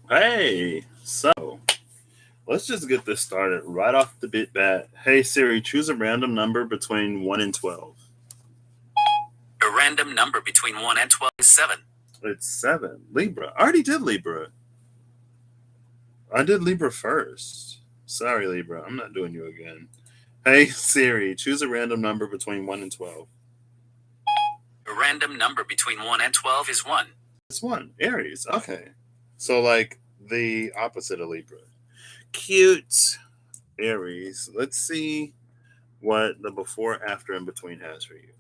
Hey, so let's just get this started right off the bit bat. Hey Siri, choose a random number between 1 and 12. A random number between 1 and 12 is 7. It's 7. Libra. I already did Libra. I did Libra first. Sorry, Libra. I'm not doing you again. Hey Siri, choose a random number between 1 and 12. A random number between 1 and 12 is 1. It's 1. Aries. Okay. So, like, the opposite of Libra. Cute. Aries. Let's see what the before, after, and between has for you.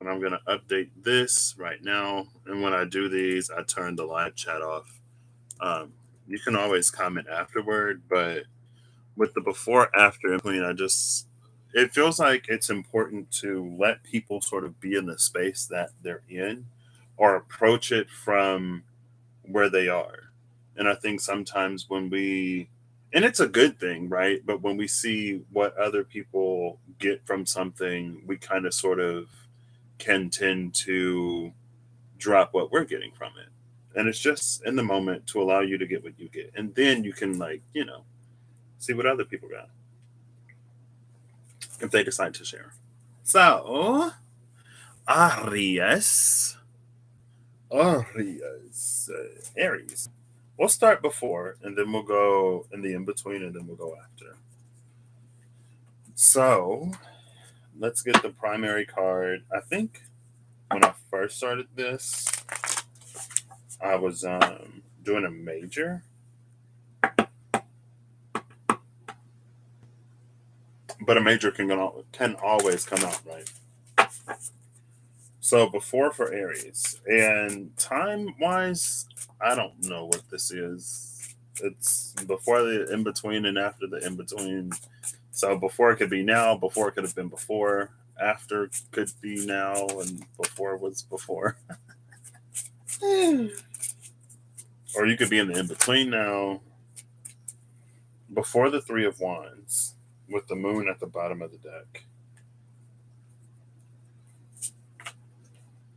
And I'm going to update this right now. And when I do these, I turn the live chat off. You can always comment afterward, but with the before, after, and between, it feels like it's important to let people sort of be in the space that they're in or approach it from where they are. And I think sometimes and it's a good thing, right? But when we see what other people get from something, we kind of sort of can tend to drop what we're getting from it. And it's just in the moment to allow you to get what you get. And then you can, like, see what other people got if they decide to share. So, Aries. Aries. We'll start before, and then we'll go in the in between, and then we'll go after. So, let's get the primary card. I think when I first started this, I was doing a major, but a major can always come out, right? So before for Aries, and time wise, I don't know what this is. It's before the in between and after the in between. So before it could be now, before it could have been before, after could be now, and before was before. Or you could be in the in between now, before the Three of Wands, with the moon at the bottom of the deck,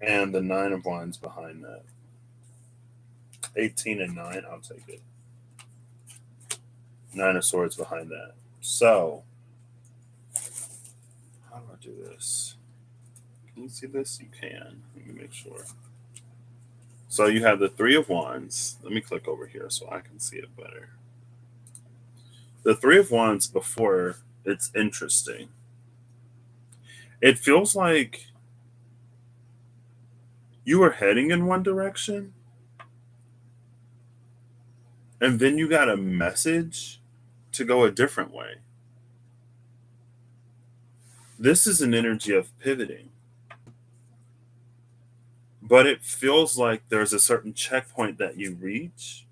and the Nine of Wands behind that. 18 and 9, I'll take it. Nine of Swords behind that. So, how do I do this? Can you see this? You can. Let me make sure. So you have the Three of Wands. Let me click over here so I can see it better. The Three of Wands before, it's interesting. It feels like you were heading in one direction, and then you got a message to go a different way. This is an energy of pivoting, but it feels like there's a certain checkpoint that you reach.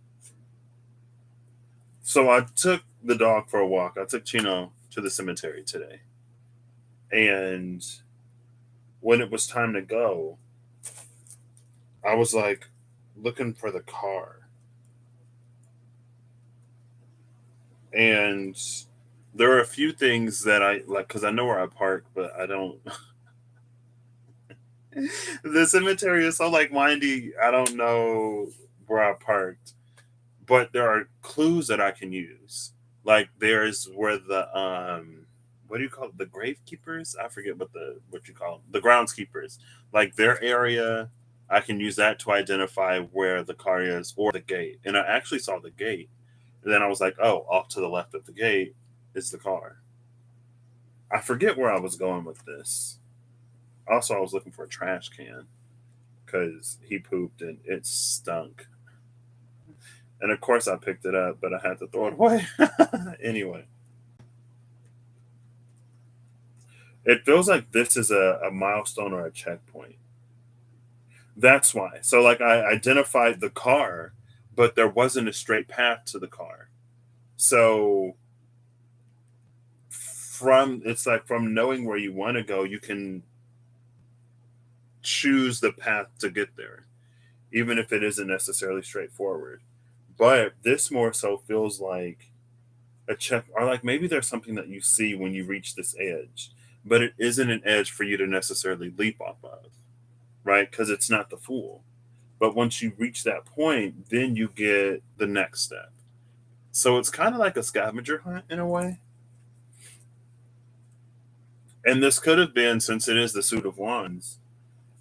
So I took the dog for a walk. I took Chino to the cemetery today. And when it was time to go, I was like looking for the car. And there are a few things that I like because I know where I park, but I don't. The cemetery is so like windy. I don't know where I parked, but there are clues that I can use. Like there's where the what do you call it? The gravekeepers? I forget what you call them. The groundskeepers. Like their area, I can use that to identify where the car is or the gate. And I actually saw the gate. And then I was like, oh, off to the left of the gate is the car. I forget where I was going with this. Also, I was looking for a trash can because he pooped and it stunk. And of course, I picked it up, but I had to throw it away. Anyway, it feels like this is a milestone or a checkpoint. That's why. So, like, I identified the car, but there wasn't a straight path to the car. So, from knowing where you want to go, you can choose the path to get there, even if it isn't necessarily straightforward. But this more so feels like a check, or like maybe there's something that you see when you reach this edge, but it isn't an edge for you to necessarily leap off of, right? Because it's not the Fool. But once you reach that point, then you get the next step. So it's kind of like a scavenger hunt in a way. And this could have been, since it is the suit of wands,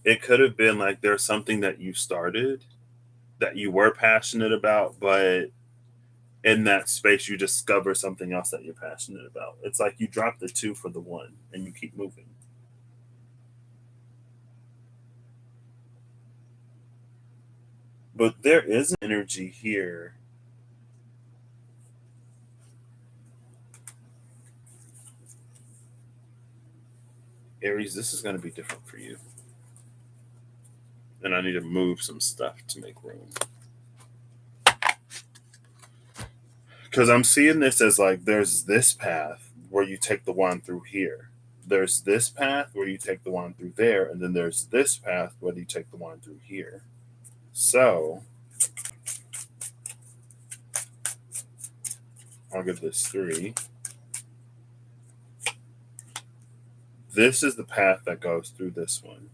it could have been like there's something that you started that you were passionate about, but in that space you discover something else that you're passionate about. It's like you drop the two for the one and you keep moving. But there is an energy here. Aries, this is going to be different for you. And I need to move some stuff to make room. Because I'm seeing this as like there's this path where you take the wand through here. There's this path where you take the wand through there. And then there's this path where you take the wand through here. So I'll give this 3. This is the path that goes through this one.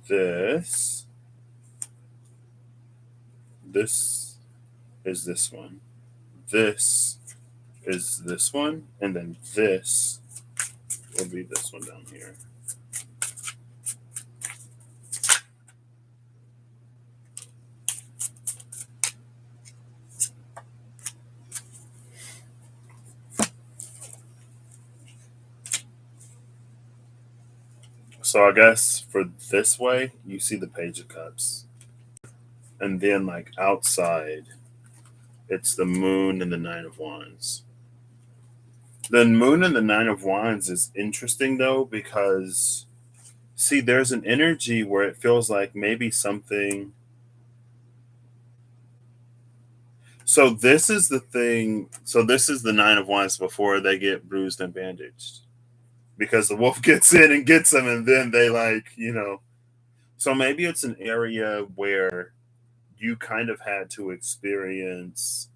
This is this one. This is this one. And then this will be this one down here. So I guess for this way, you see the Page of Cups. And then like outside, it's the Moon and the Nine of Wands. The Moon and the Nine of Wands is interesting though, because see, there's an energy where it feels like maybe something. So this is the thing. So this is the Nine of Wands before they get bruised and bandaged. Because the wolf gets in and gets them, and then they like. So maybe it's an area where you kind of had to experience.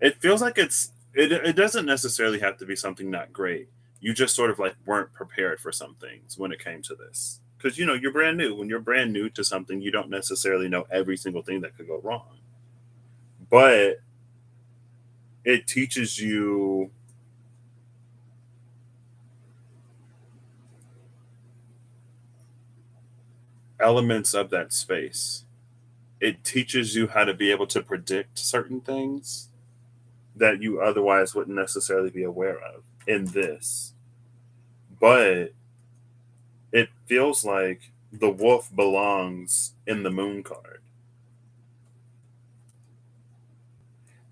It feels like it doesn't necessarily have to be something not great. You just sort of like weren't prepared for some things when it came to this. Because you're brand new. When you're brand new to something, you don't necessarily know every single thing that could go wrong. But it teaches you elements of that space. It teaches you how to be able to predict certain things that you otherwise wouldn't necessarily be aware of in this. But it feels like the wolf belongs in the moon card.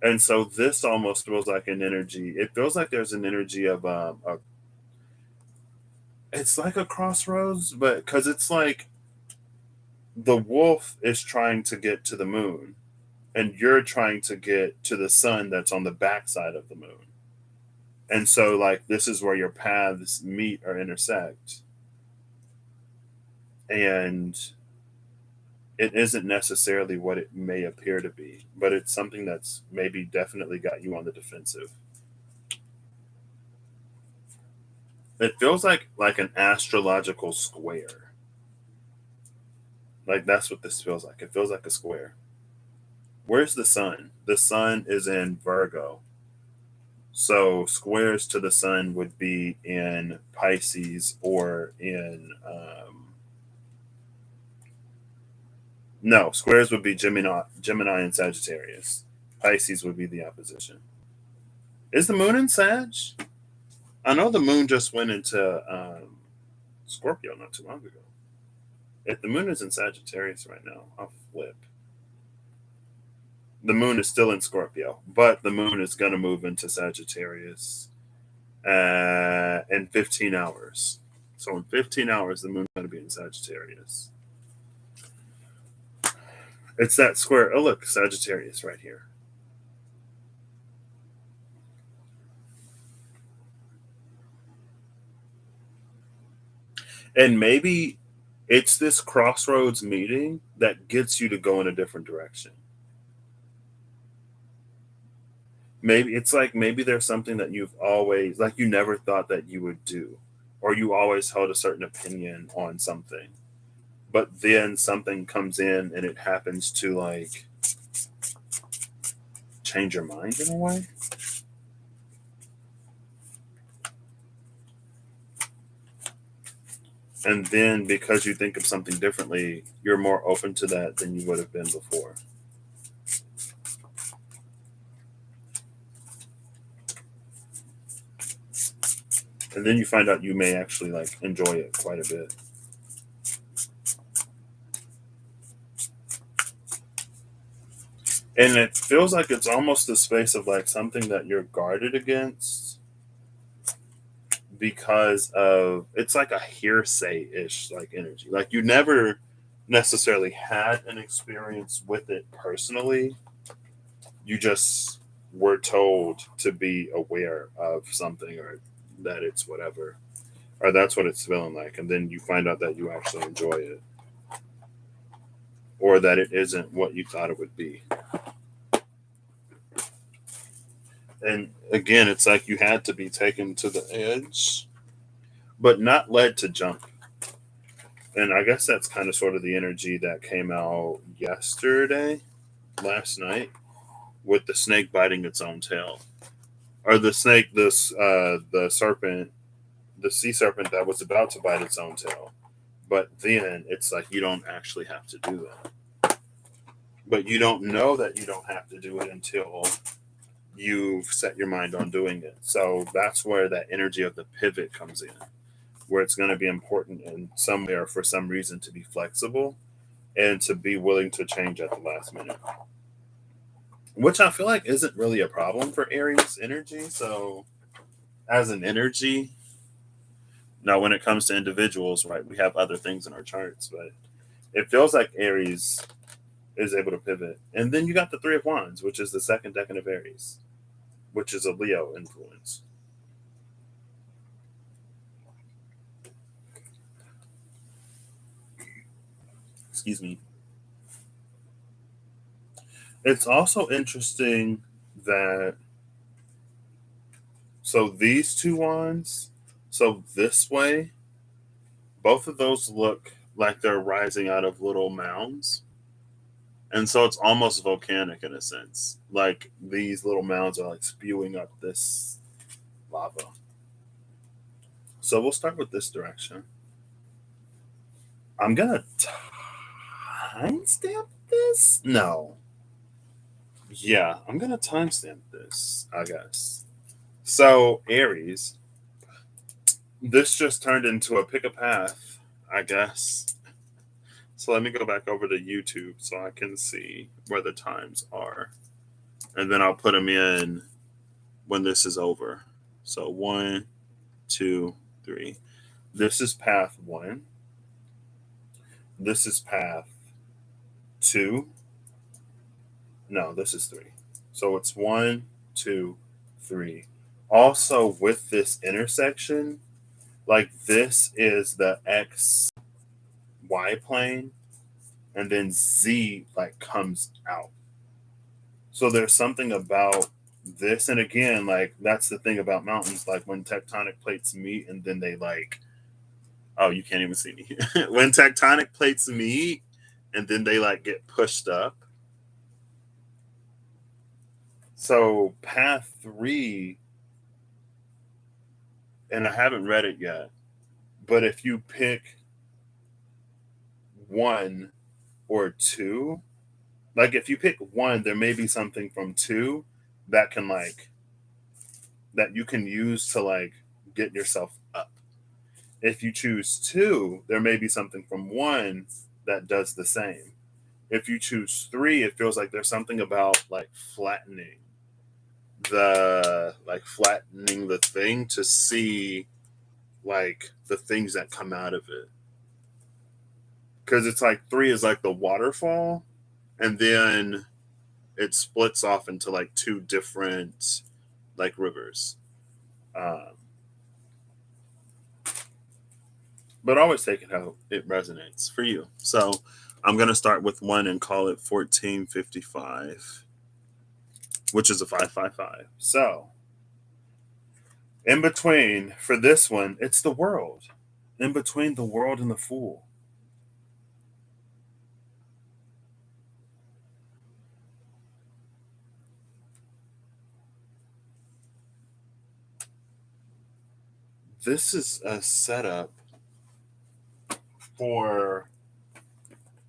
And so this almost feels like an energy. It feels like there's an energy of it's like a crossroads, but because it's like the wolf is trying to get to the moon and you're trying to get to the sun that's on the backside of the moon. And so like this is where your paths meet or intersect. And it isn't necessarily what it may appear to be, but it's something that's maybe definitely got you on the defensive. It feels like an astrological square. Like that's what this feels like. It feels like a square. Where's the sun? The sun is in Virgo. So squares to the sun would be in Pisces or in no, squares would be Gemini and Sagittarius. Pisces would be the opposition. Is the moon in Sag? I know the moon just went into Scorpio not too long ago. If the moon is in Sagittarius right now, I'll flip. The moon is still in Scorpio, but the moon is going to move into Sagittarius in 15 hours. So in 15 hours, the moon is going to be in Sagittarius. It's that square. Oh, look, Sagittarius right here. And maybe it's this crossroads meeting that gets you to go in a different direction. Maybe it's like maybe there's something that you've always like you never thought that you would do, or you always held a certain opinion on something, but then something comes in and it happens to like change your mind in a way. And then because you think of something differently, you're more open to that than you would have been before. And then you find out you may actually like enjoy it quite a bit. And it feels like it's almost the space of like something that you're guarded against because of it's like a hearsay ish like energy. Like you never necessarily had an experience with it personally. You just were told to be aware of something or that it's whatever. Or that's what it's feeling like. And then you find out that you actually enjoy it. Or that it isn't what you thought it would be. And again, it's like you had to be taken to the edge, but not led to jump. And I guess that's kind of sort of the energy that came out yesterday, last night, with the snake biting its own tail, or the snake, the serpent, the sea serpent that was about to bite its own tail. But then it's like you don't actually have to do that. But you don't know that you don't have to do it until you've set your mind on doing it. So that's where that energy of the pivot comes in, where it's going to be important in somewhere for some reason to be flexible and to be willing to change at the last minute, which I feel like isn't really a problem for Aries energy. So, as an energy, now when it comes to individuals, right, we have other things in our charts, but it feels like Aries is able to pivot. And then you got the Three of Wands, which is the second decan of Aries, which is a Leo influence. Excuse me. It's also interesting that so these two wands, so this way, both of those look like they're rising out of little mounds. And so it's almost volcanic in a sense. Like these little mounds are like spewing up this lava. So we'll start with this direction. I'm gonna timestamp this? No. Yeah, I'm gonna timestamp this, I guess. So Aries, this just turned into a pick a path, I guess. So let me go back over to YouTube so I can see where the times are. And then I'll put them in when this is over. So 1, 2, 3. This is path 1. This is path 2. No, this is 3. So it's 1, 2, 3. Also, with this intersection, like this is the X Y plane, and then Z like comes out. So there's something about this, and again, like that's the thing about mountains. Like when tectonic plates meet, and then they like, oh, you can't even see me. When tectonic plates meet, and then they like get pushed up. So path 3, and I haven't read it yet, but if you pick 1 or 2, like if you pick 1, there may be something from 2 that can like that you can use to like get yourself up. If you choose 2, there may be something from 1 that does the same. If you choose 3, it feels like there's something about like flattening the thing to see like the things that come out of it. Because it's like 3 is like the waterfall, and then it splits off into like 2 different like rivers. Um, but always take it how it resonates for you. So I'm going to start with 1 and call it 1455. which is a 555. So in between for this one, it's the world. In between the world and the fool. This is a setup for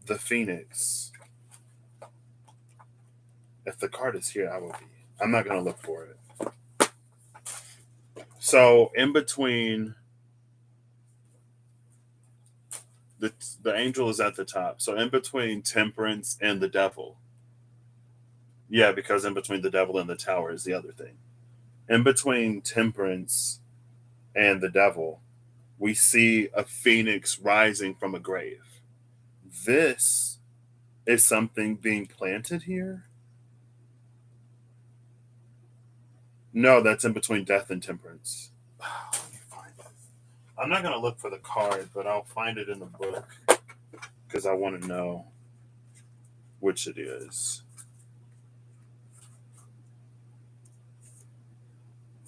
the Phoenix. If the card is here, I will be. I'm not going to look for it. So in between, the angel is at the top. So in between Temperance and the Devil. Yeah, because in between the Devil and the Tower is the other thing. In between Temperance and the Devil, we see a phoenix rising from a grave. This is something being planted here. No, that's in between Death and Temperance. Let me find it. I'm not going to look for the card, but I'll find it in the book because I want to know which it is.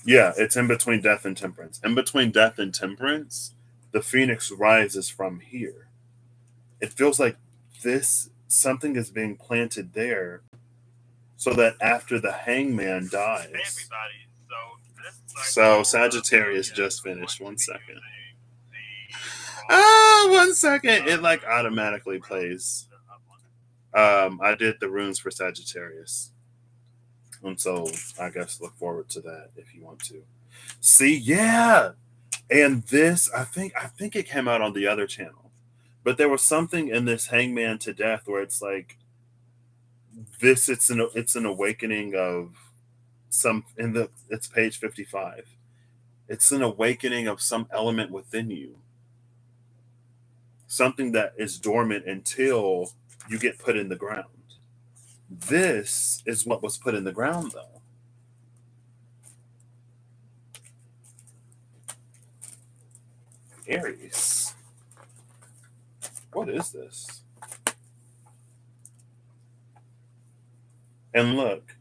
Yeah, it's in between Death and Temperance. In between Death and Temperance, the phoenix rises from here. It feels like this something is being planted there so that after the hangman dies. Hey everybody. So Sagittarius just finished. 1 second. Oh, 1 second. It like automatically plays. I did the runes for Sagittarius. And so I guess look forward to that if you want to. See, yeah. And this, I think it came out on the other channel. But there was something in this Hangman to Death where it's like this it's an awakening of some it's page 55. It's an awakening of some element within you. Something that is dormant until you get put in the ground. This is what was put in the ground though. Aries. What is this? And look,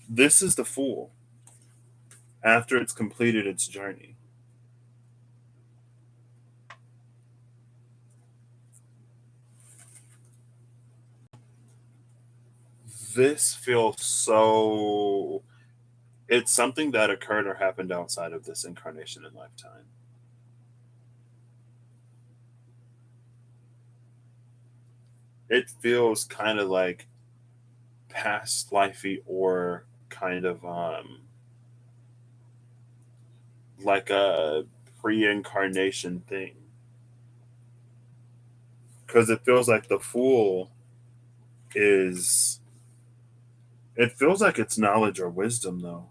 this is the Fool after it's completed its journey. This feels so. It's something that occurred or happened outside of this incarnation and lifetime. It feels kind of like past lifey or kind of like a pre-incarnation thing. Because it feels like the Fool is. It feels like it's knowledge or wisdom, though.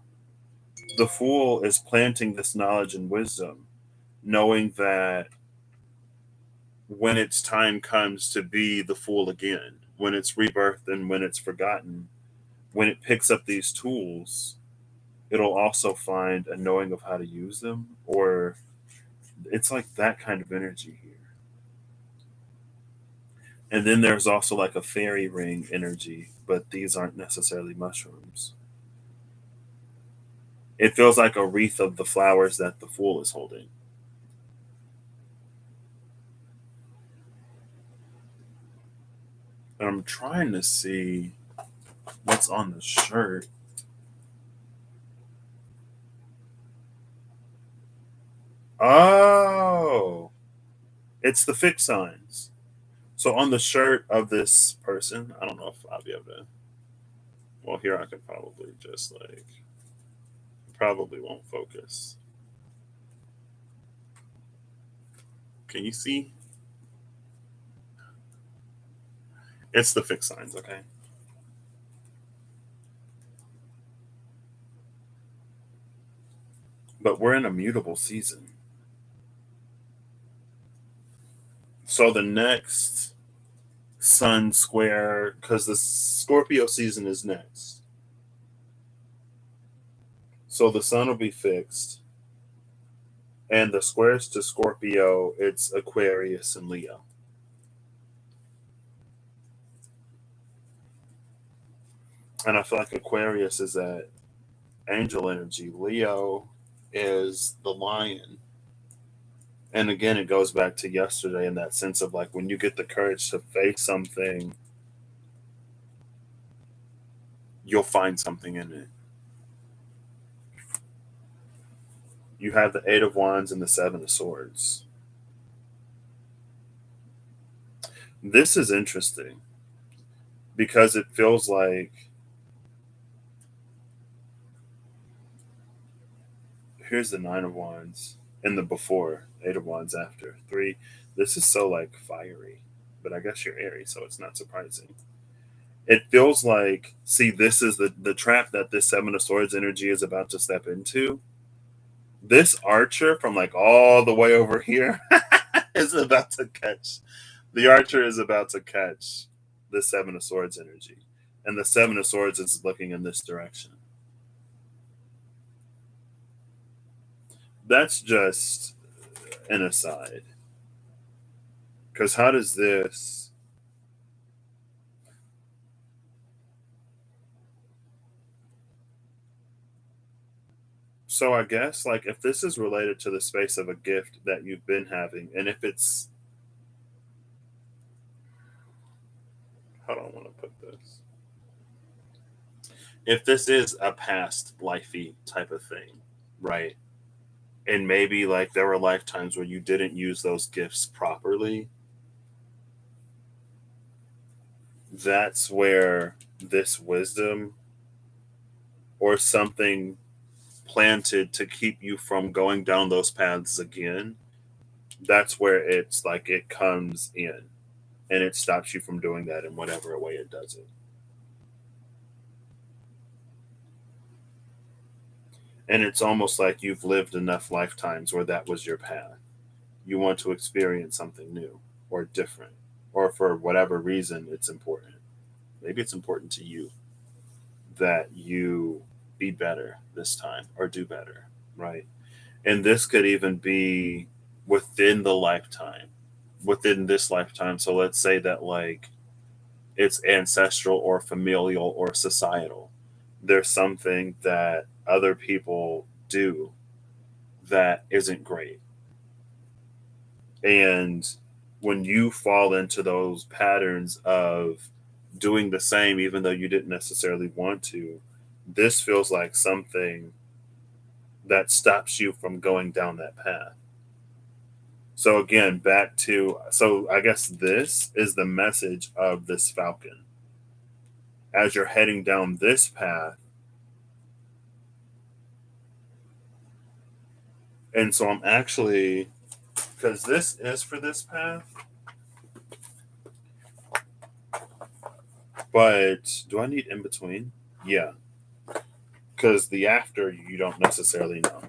The Fool is planting this knowledge and wisdom, knowing that when its time comes to be the Fool again, when it's rebirthed and when it's forgotten, when it picks up these tools, it'll also find a knowing of how to use them, or it's like that kind of energy here. And then there's also like a fairy ring energy, but these aren't necessarily mushrooms. It feels like a wreath of the flowers that the Fool is holding. And I'm trying to see what's on the shirt. Oh, it's the fixed signs. So on the shirt of this person, I don't know if I'll be able to. Well, here I could probably just like, probably won't focus. Can you see? It's the fixed signs, okay? But we're in a mutable season. So the next Sun square, because the Scorpio season is next. So the Sun will be fixed. And the squares to Scorpio, it's Aquarius and Leo. And I feel like Aquarius is that angel energy. Leo is the lion. And again, it goes back to yesterday in that sense of like when you get the courage to face something, you'll find something in it. You have the Eight of Wands and the Seven of Swords. This is interesting because it feels like here's the Nine of Wands and the before, Eight of Wands after. Three. This is so like fiery, but I guess you're Aries, so it's not surprising. It feels like, see, this is the trap that this Seven of Swords energy is about to step into. This archer from like all the way over here is about to catch. The archer is about to catch the Seven of Swords energy. And the Seven of Swords is looking in this direction. That's just an aside. Because how does this. So I guess like if this is related to the space of a gift that you've been having, and if it's how do I want to put this? If this is a past lifey type of thing, right? And maybe like there were lifetimes where you didn't use those gifts properly, that's where this wisdom or something planted to keep you from going down those paths again, that's where it's like it comes in and it stops you from doing that in whatever way it does it. And it's almost like you've lived enough lifetimes where that was your path. You want to experience something new or different, or for whatever reason, it's important. Maybe it's important to you that you be better this time or do better, right? And this could even be within the lifetime, within this lifetime. So let's say that like it's ancestral or familial or societal. There's something that other people do that isn't great. And when you fall into those patterns of doing the same, even though you didn't necessarily want to, this feels like something that stops you from going down that path. So, again, back to so I guess this is the message of this falcon. As you're heading down this path, and so I'm actually, because this is for this path, but do I need in between? Yeah, because the after you don't necessarily know.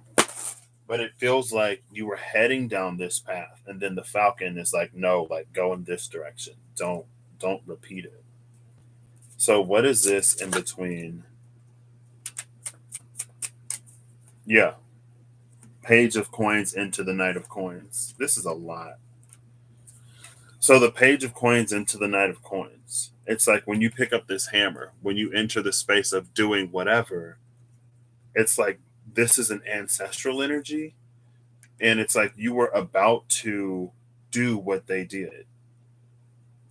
But it feels like you were heading down this path, and then the falcon is like, no, like go in this direction. Don't repeat it. So what is this in between? Yeah, Page of Coins into the Knight of Coins. This is a lot. So the Page of Coins into the Knight of Coins. It's like when you pick up this hammer, when you enter the space of doing whatever, it's like this is an ancestral energy, and it's like you were about to do what they did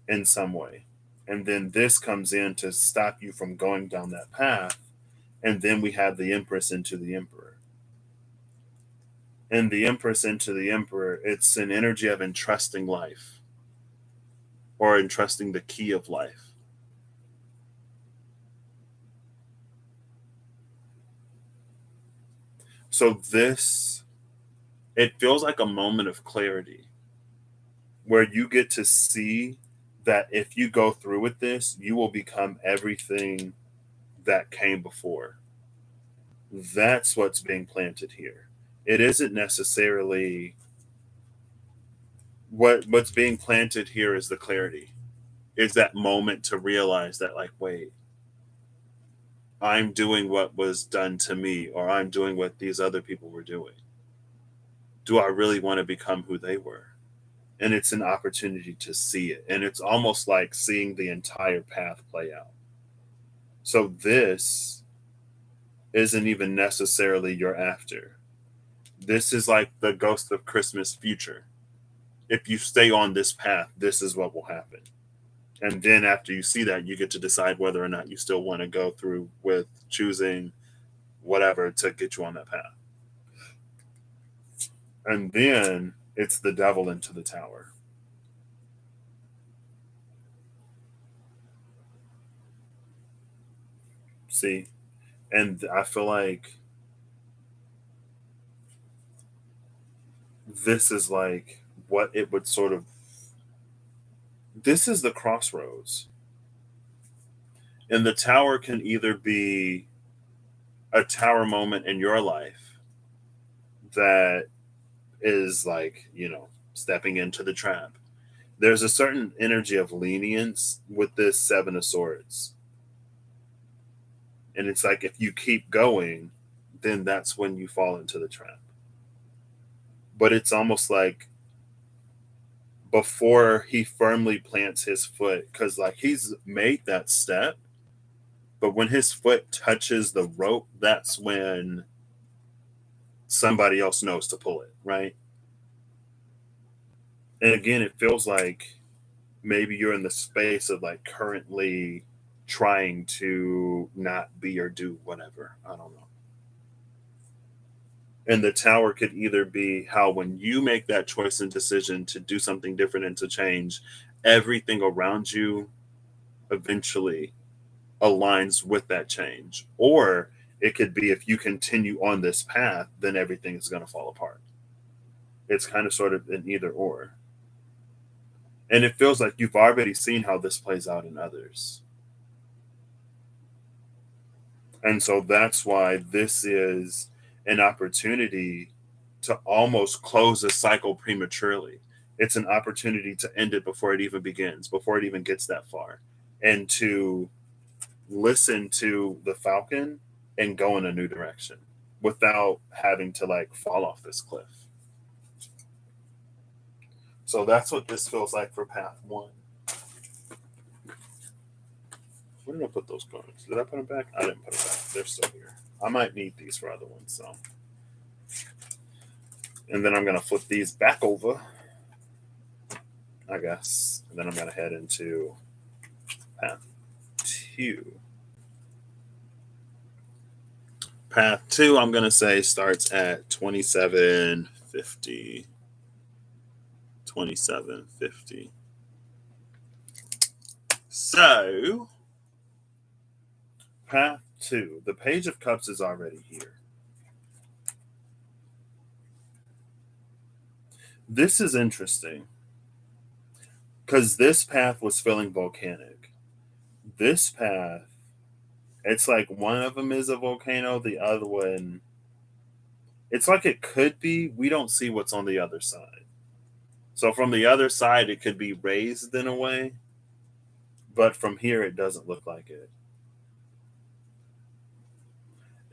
in some way. And then this comes in to stop you from going down that path. And then we have the Empress into the Emperor. And the Empress into the Emperor, it's an energy of entrusting life or entrusting the key of life. So this, it feels like a moment of clarity where you get to see that if you go through with this, you will become everything that came before. That's what's being planted here. It isn't necessarily what's being planted here is the clarity. Is that moment to realize that like wait, I'm doing what was done to me or I'm doing what these other people were doing. Do I really want to become who they were? And it's an opportunity to see it. And it's almost like seeing the entire path play out. So this isn't even necessarily your after. This is like the ghost of Christmas future. If you stay on this path, this is what will happen. And then after you see that, you get to decide whether or not you still want to go through with choosing whatever to get you on that path. And then it's the devil into the tower. See? And I feel like this is like what it would sort of, this is the crossroads. And the tower can either be a tower moment in your life that is like, stepping into the trap. There's a certain energy of lenience with this Seven of Swords. And it's like if you keep going, then that's when you fall into the trap. But it's almost like before he firmly plants his foot, because like he's made that step, but when his foot touches the rope, that's when somebody else knows to pull it, right? And again, it feels like maybe you're in the space of like currently trying to not be or do whatever. I don't know. And the tower could either be how when you make that choice and decision to do something different and to change, everything around you eventually aligns with that change. Or it could be if you continue on this path, then everything is going to fall apart. It's kind of sort of an either or. And it feels like you've already seen how this plays out in others. And so that's why this is an opportunity to almost close a cycle prematurely. It's an opportunity to end it before it even begins, before it even gets that far, and to listen to the falcon and go in a new direction without having to like fall off this cliff. So that's what this feels like for path one. Where did I put those cards? Did I put them back? I didn't put them back. They're still here. I might need these for other ones. So, and then I'm gonna flip these back over, I guess, and then I'm gonna head into path two. Path two, I'm gonna say starts at 2750. 2750. So, path two, the Page of Cups is already here. This is interesting because this path was feeling volcanic. This path, it's like one of them is a volcano, the other one, it's like it could be. We don't see what's on the other side. So from the other side, it could be raised in a way, but from here, it doesn't look like it.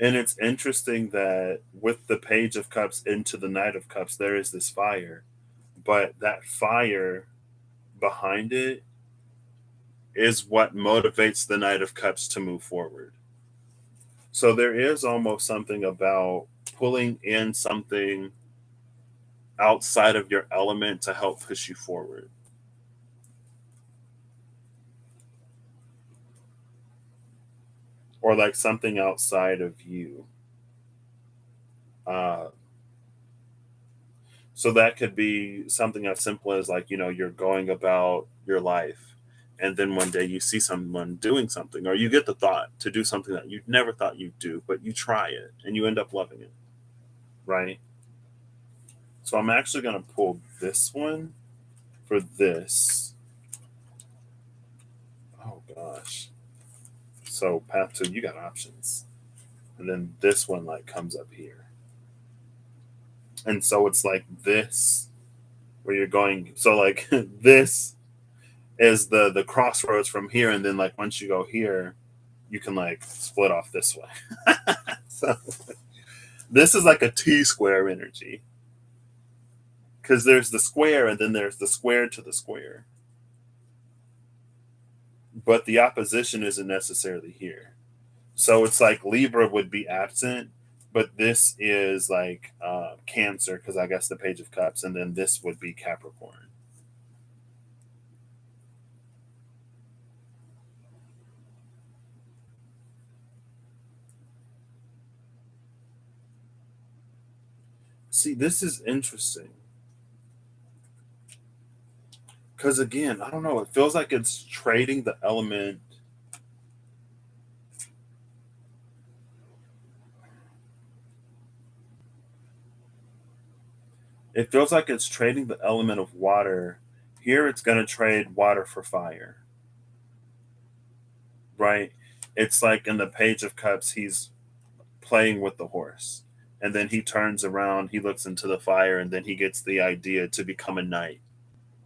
And it's interesting that with the Page of Cups into the Knight of Cups, there is this fire, but that fire behind it is what motivates the Knight of Cups to move forward. So there is almost something about pulling in something outside of your element to help push you forward. Or like something outside of you. Uh, so that could be something as simple as like, you're going about your life and then one day you see someone doing something or you get the thought to do something that you never thought you'd do, but you try it and you end up loving it. Right? So I'm actually going to pull this one for this. Oh gosh. So path two, you got options. And then this one like comes up here. And so it's like this where you're going. So like this is the crossroads from here. And then like once you go here, you can like split off this way. So this is like a T-square energy. Because there's the square and then there's the square to the square. But the opposition isn't necessarily here. So it's like Libra would be absent, but this is like Cancer, because I guess the Page of Cups, and then this would be Capricorn. See, this is interesting because again, I don't know. It feels like it's trading the element. It feels like it's trading the element of water. Here, it's going to trade water for fire, right? It's like in the Page of Cups, he's playing with the horse. And then he turns around, he looks into the fire, and then he gets the idea to become a knight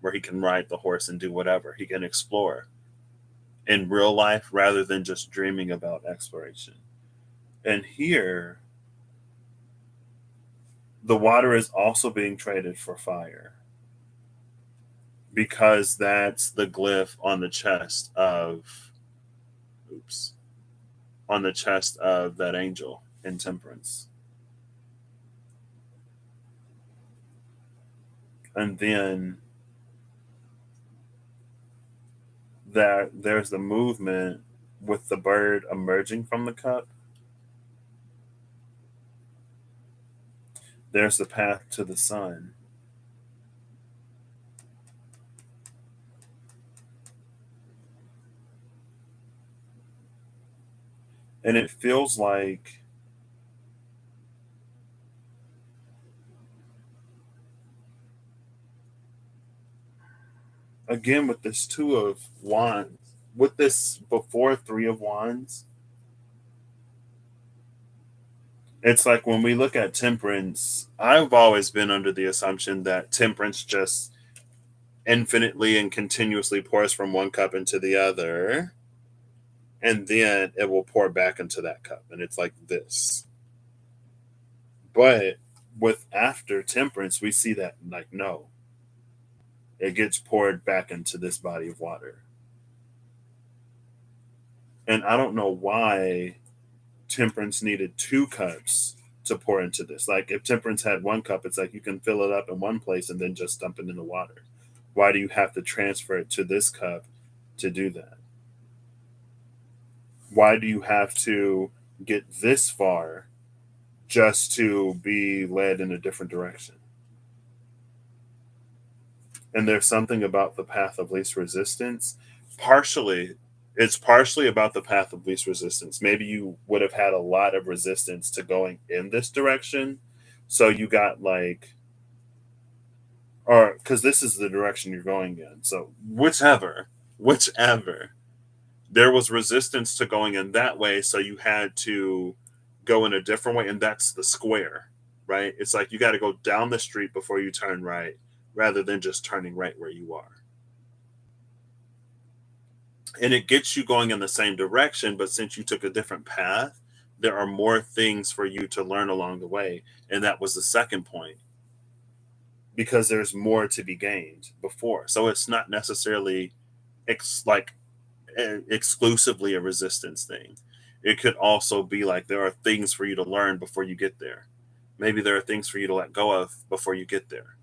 where he can ride the horse and do whatever. He can explore in real life rather than just dreaming about exploration. And here, the water is also being traded for fire because that's the glyph on the chest of, oops, on the chest of that angel in Temperance. And then that there's the movement with the bird emerging from the cup. There's the path to the sun. And it feels like again with this two of wands, with this before three of wands, it's like when we look at temperance, I've always been under the assumption that temperance just infinitely and continuously pours from one cup into the other, and then it will pour back into that cup. And it's like this. But with after temperance, we see that like, no, it gets poured back into this body of water. And I don't know why temperance needed two cups to pour into this. Like if temperance had one cup, it's like you can fill it up in one place and then just dump it in the water. Why do you have to transfer it to this cup to do that? Why do you have to get this far just to be led in a different direction? And there's something about the path of least resistance. Partially, it's partially about the path of least resistance. Maybe you would have had a lot of resistance to going in this direction. So you got like, or because this is the direction you're going in. So whichever, there was resistance to going in that way. So you had to go in a different way. And that's the square, right? It's like you got to go down the street before you turn right rather than just turning right where you are. And it gets you going in the same direction, but since you took a different path, there are more things for you to learn along the way. And that was the second point, because there's more to be gained before. So it's not necessarily like exclusively a resistance thing. It could also be like there are things for you to learn before you get there. Maybe there are things for you to let go of before you get there,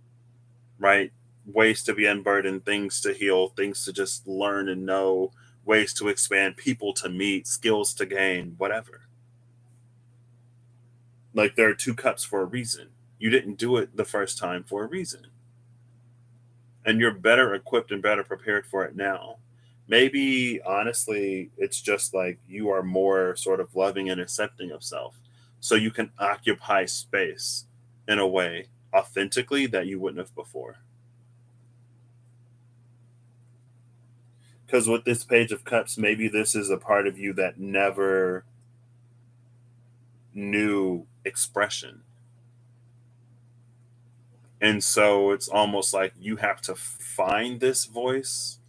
right? Ways to be unburdened, things to heal, things to just learn and know, ways to expand, people to meet, skills to gain, whatever. Like there are two cups for a reason. You didn't do it the first time for a reason. And you're better equipped and better prepared for it now. Maybe honestly, it's just like you are more sort of loving and accepting of self. So you can occupy space in a way authentically that you wouldn't have before. Because with this Page of Cups, maybe this is a part of you that never knew expression. And so it's almost like you have to find this voice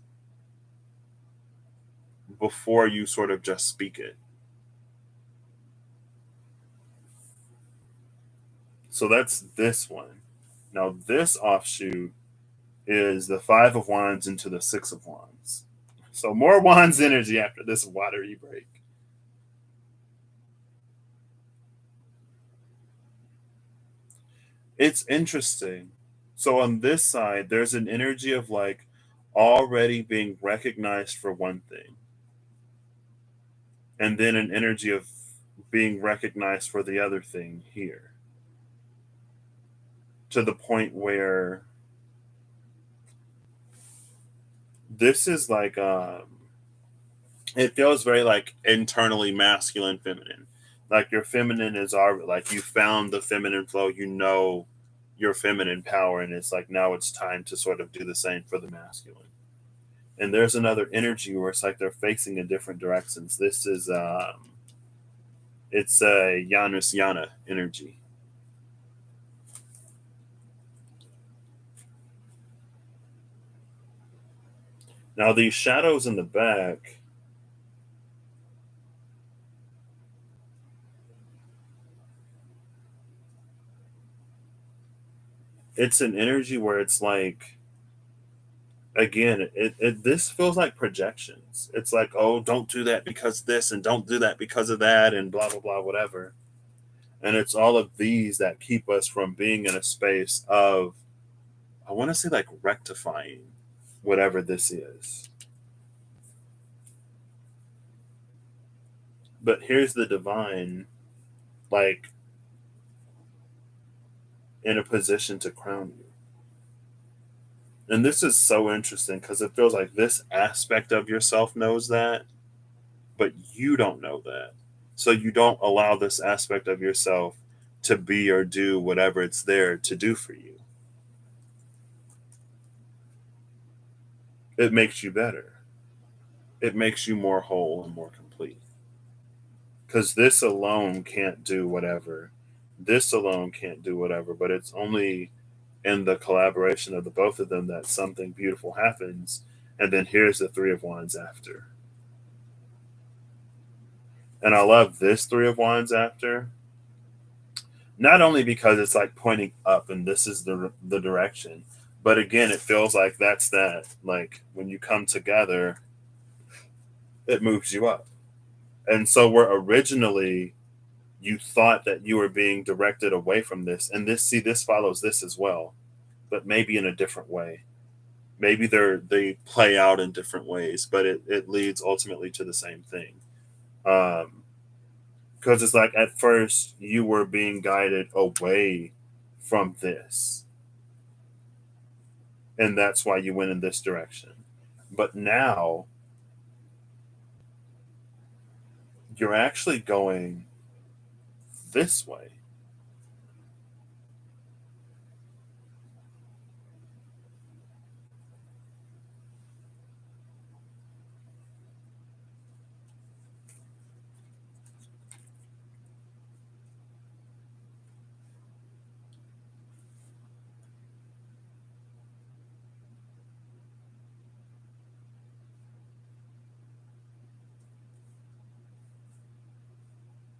before you sort of just speak it. So that's this one. Now, this offshoot is the Five of Wands into the Six of Wands. So more Wands energy after this watery break. It's interesting. So on this side, there's an energy of like already being recognized for one thing, and then an energy of being recognized for the other thing here, to the point where this is like it feels very like internally masculine feminine, like your feminine is already like you found the feminine flow, you know, your feminine power, and it's like now it's time to sort of do the same for the masculine. And there's another energy where it's like they're facing in different directions. This is it's a Janus Yana energy. Now these shadows in the back, it's an energy where it's like again this feels like projections. It's like, oh, don't do that because this, and don't do that because of that, and blah blah blah whatever. And it's all of these that keep us from being in a space of, I want to say, like rectifying whatever this is. But here's the divine, like in a position to crown you. And this is so interesting because it feels like this aspect of yourself knows that, but you don't know that. So you don't allow this aspect of yourself to be or do whatever it's there to do for you. It makes you better. It makes you more whole and more complete. Because this alone can't do whatever. This alone can't do whatever, but it's only in the collaboration of the both of them that something beautiful happens. And then here's the Three of Wands after. And I love this Three of Wands after, not only because it's like pointing up and this is the direction, but again, it feels like that's that. Like when you come together, it moves you up. And so where originally you thought that you were being directed away from this, and this follows this as well, but maybe in a different way. Maybe they play out in different ways, but it leads ultimately to the same thing. Because it's like at first you were being guided away from this, and that's why you went in this direction. But now you're actually going this way.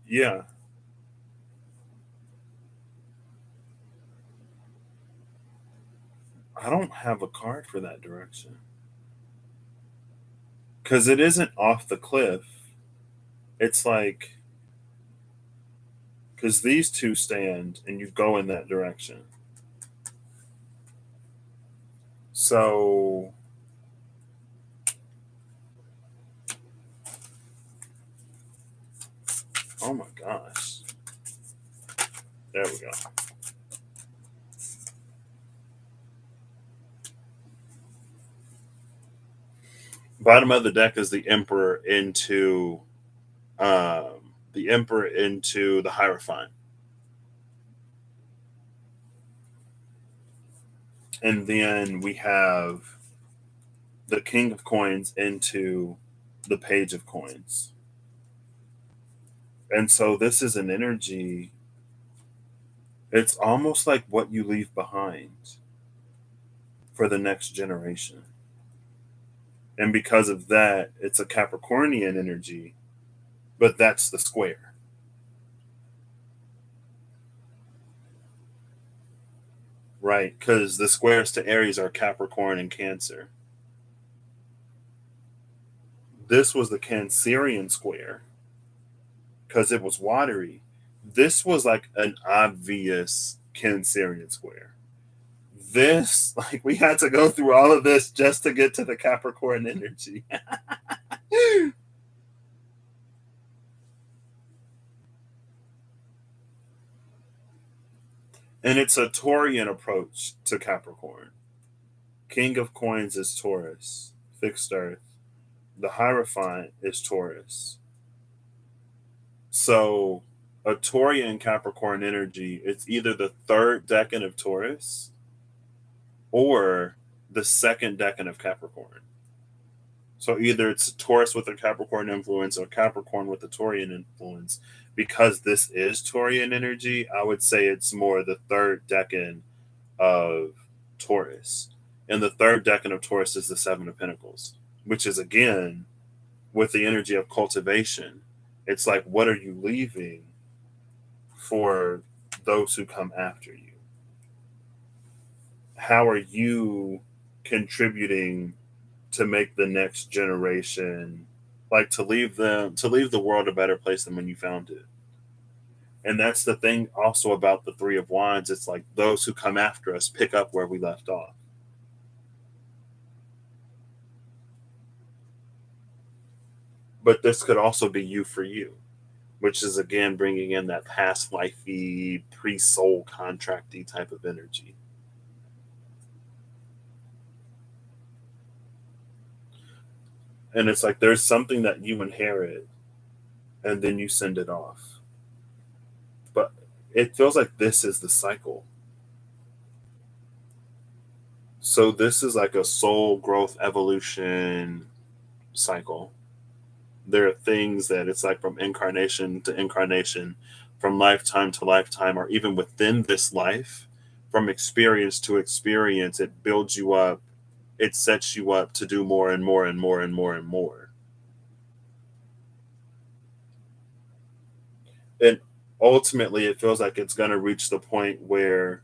Yeah, I don't have a card for that direction because it isn't off the cliff. It's like, because these two stand and you go in that direction. So, oh my gosh. There we go. Bottom of the deck is the Emperor into the Hierophant. And then we have the King of Coins into the Page of Coins. And so this is an energy, it's almost like what you leave behind for the next generation. And because of that, it's a Capricornian energy, but that's the square. Right? Because the squares to Aries are Capricorn and Cancer. This was the Cancerian square because it was watery. This was like an obvious Cancerian square. This, like, we had to go through all of this just to get to the Capricorn energy. And it's a Taurian approach to Capricorn. King of Coins is Taurus, fixed earth. The Hierophant is Taurus. So a Taurian Capricorn energy, it's either the third decan of Taurus or the second decan of Capricorn. So either it's Taurus with a Capricorn influence or Capricorn with a Taurian influence. Because this is Taurian energy, I would say it's more the third decan of Taurus. And the third decan of Taurus is the Seven of Pentacles, which is again with the energy of cultivation. It's like, what are you leaving for those who come after you? How are you contributing to make the next generation, like, to leave the world a better place than when you found it? And that's the thing also about the Three of Wands. It's like those who come after us pick up where we left off. But this could also be you for you, which is again bringing in that past lifey, pre-soul contracty type of energy. And it's like there's something that you inherit and then you send it off. But it feels like this is the cycle. So this is like a soul growth evolution cycle. There are things that it's like from incarnation to incarnation, from lifetime to lifetime, or even within this life, from experience to experience, it builds you up. It sets you up to do more and more and more and more and more. And ultimately, it feels like it's going to reach the point where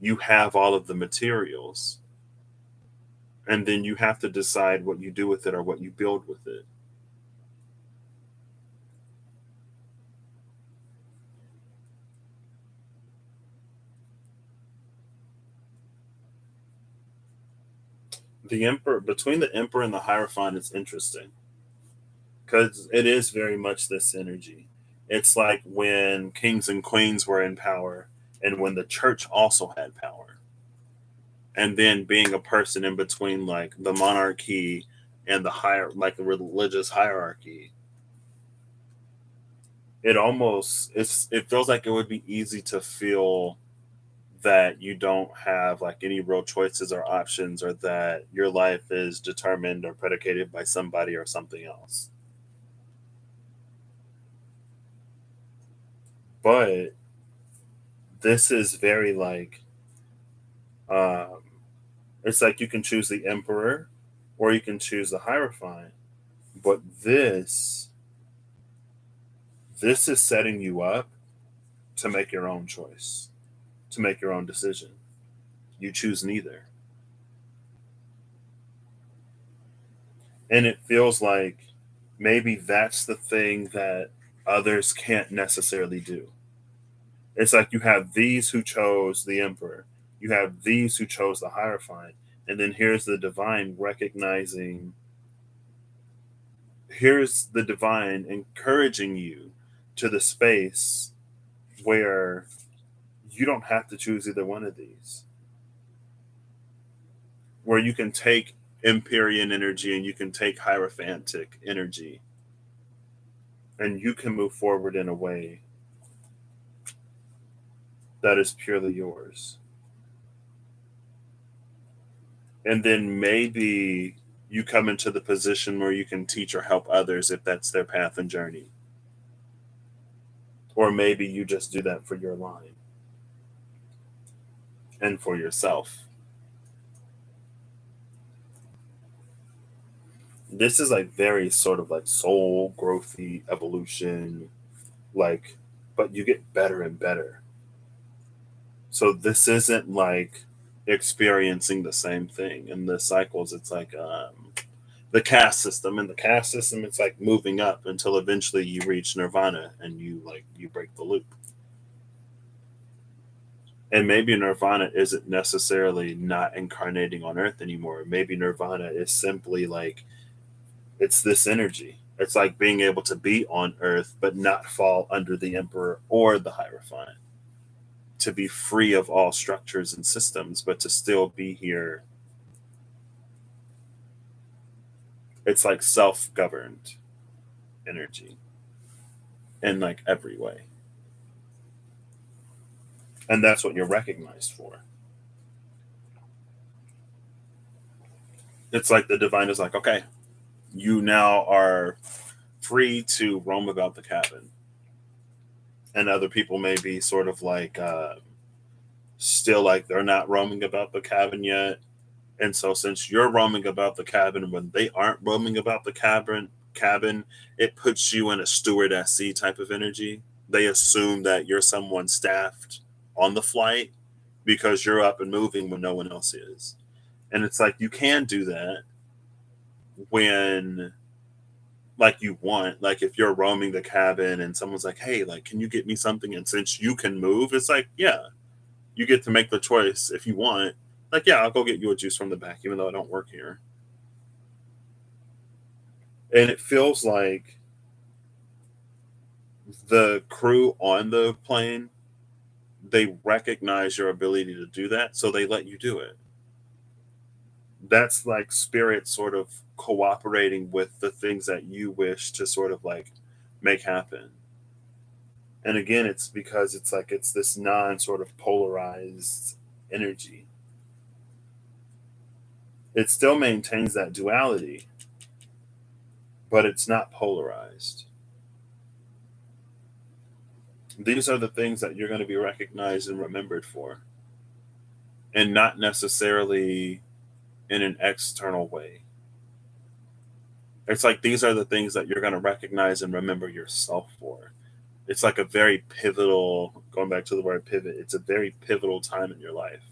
you have all of the materials. And then you have to decide what you do with it or what you build with it. The Emperor, between the Emperor and the Hierophant, is interesting because it is very much this energy. It's like when kings and queens were in power and when the church also had power. And then being a person in between, like the monarchy and the higher, like the religious hierarchy, it feels like it would be easy to feel that you don't have like any real choices or options, or that your life is determined or predicated by somebody or something else. But this is very like, um it's like you can choose the Emperor or you can choose the Hierophant. But this is setting you up to make your own choice, to make your own decision. You choose neither. And it feels like maybe that's the thing that others can't necessarily do. It's like you have these who chose the Emperor, you have these who chose the Hierophant, and then here's the divine encouraging you to the space where you don't have to choose either one of these, where you can take Empyrean energy and you can take Hierophantic energy and you can move forward in a way that is purely yours. And then maybe you come into the position where you can teach or help others if that's their path and journey. Or maybe you just do that for your line and for yourself. This is like very sort of like soul growthy evolution, like, but you get better and better. So this isn't like experiencing the same thing in the cycles. It's like the caste system. In the caste system, it's like moving up until eventually you reach nirvana and you break the loop. And maybe nirvana isn't necessarily not incarnating on earth anymore. Maybe nirvana is simply like it's this energy. It's like being able to be on earth but not fall under the emperor or the hierophant, to be free of all structures and systems, but to still be here. It's like self governed energy in like every way. And that's what you're recognized for. It's like the divine is like, okay, you now are free to roam about the cabin. And other people may be sort of like, still like they're not roaming about the cabin yet. And so since you're roaming about the cabin when they aren't roaming about the cabin, it puts you in a steward at sea type of energy. They assume that you're someone staffed on the flight because you're up and moving when no one else is. And it's like you can do that when like you want, like if you're roaming the cabin and someone's like, hey, like can you get me something, and since you can move, it's like, yeah, you get to make the choice if you want, like, yeah, I'll go get you a juice from the back even though I don't work here. And it feels like the crew on the plane, they recognize your ability to do that, so they let you do it. That's like spirit sort of cooperating with the things that you wish to sort of like make happen. And again, it's because it's like it's this non sort of polarized energy. It still maintains that duality, but it's not polarized. These are the things that you're going to be recognized and remembered for, and not necessarily in an external way. It's like these are the things that you're going to recognize and remember yourself for. It's like a very pivotal, going back to the word pivot, it's a very pivotal time in your life.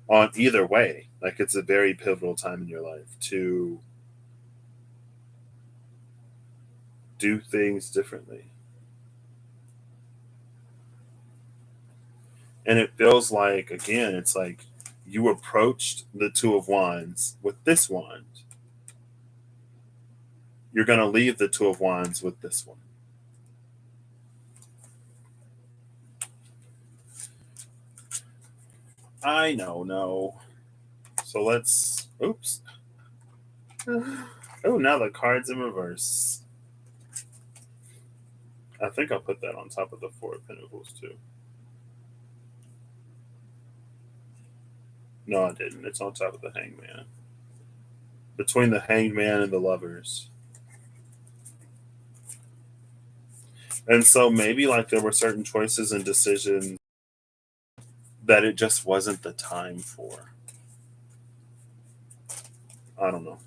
On either way, like it's a very pivotal time in your life to do things differently. And it feels like, again, it's like you approached the Two of Wands with this wand. You're going to leave the Two of Wands with this one. I know, no. So let's. Oops. Oh, now the card's in reverse. I think I'll put that on top of the Four of Pentacles too. No, I didn't. It's on top of the Hangman. Between the Hangman and the Lovers. And so maybe like there were certain choices and decisions that it just wasn't the time for. I don't know.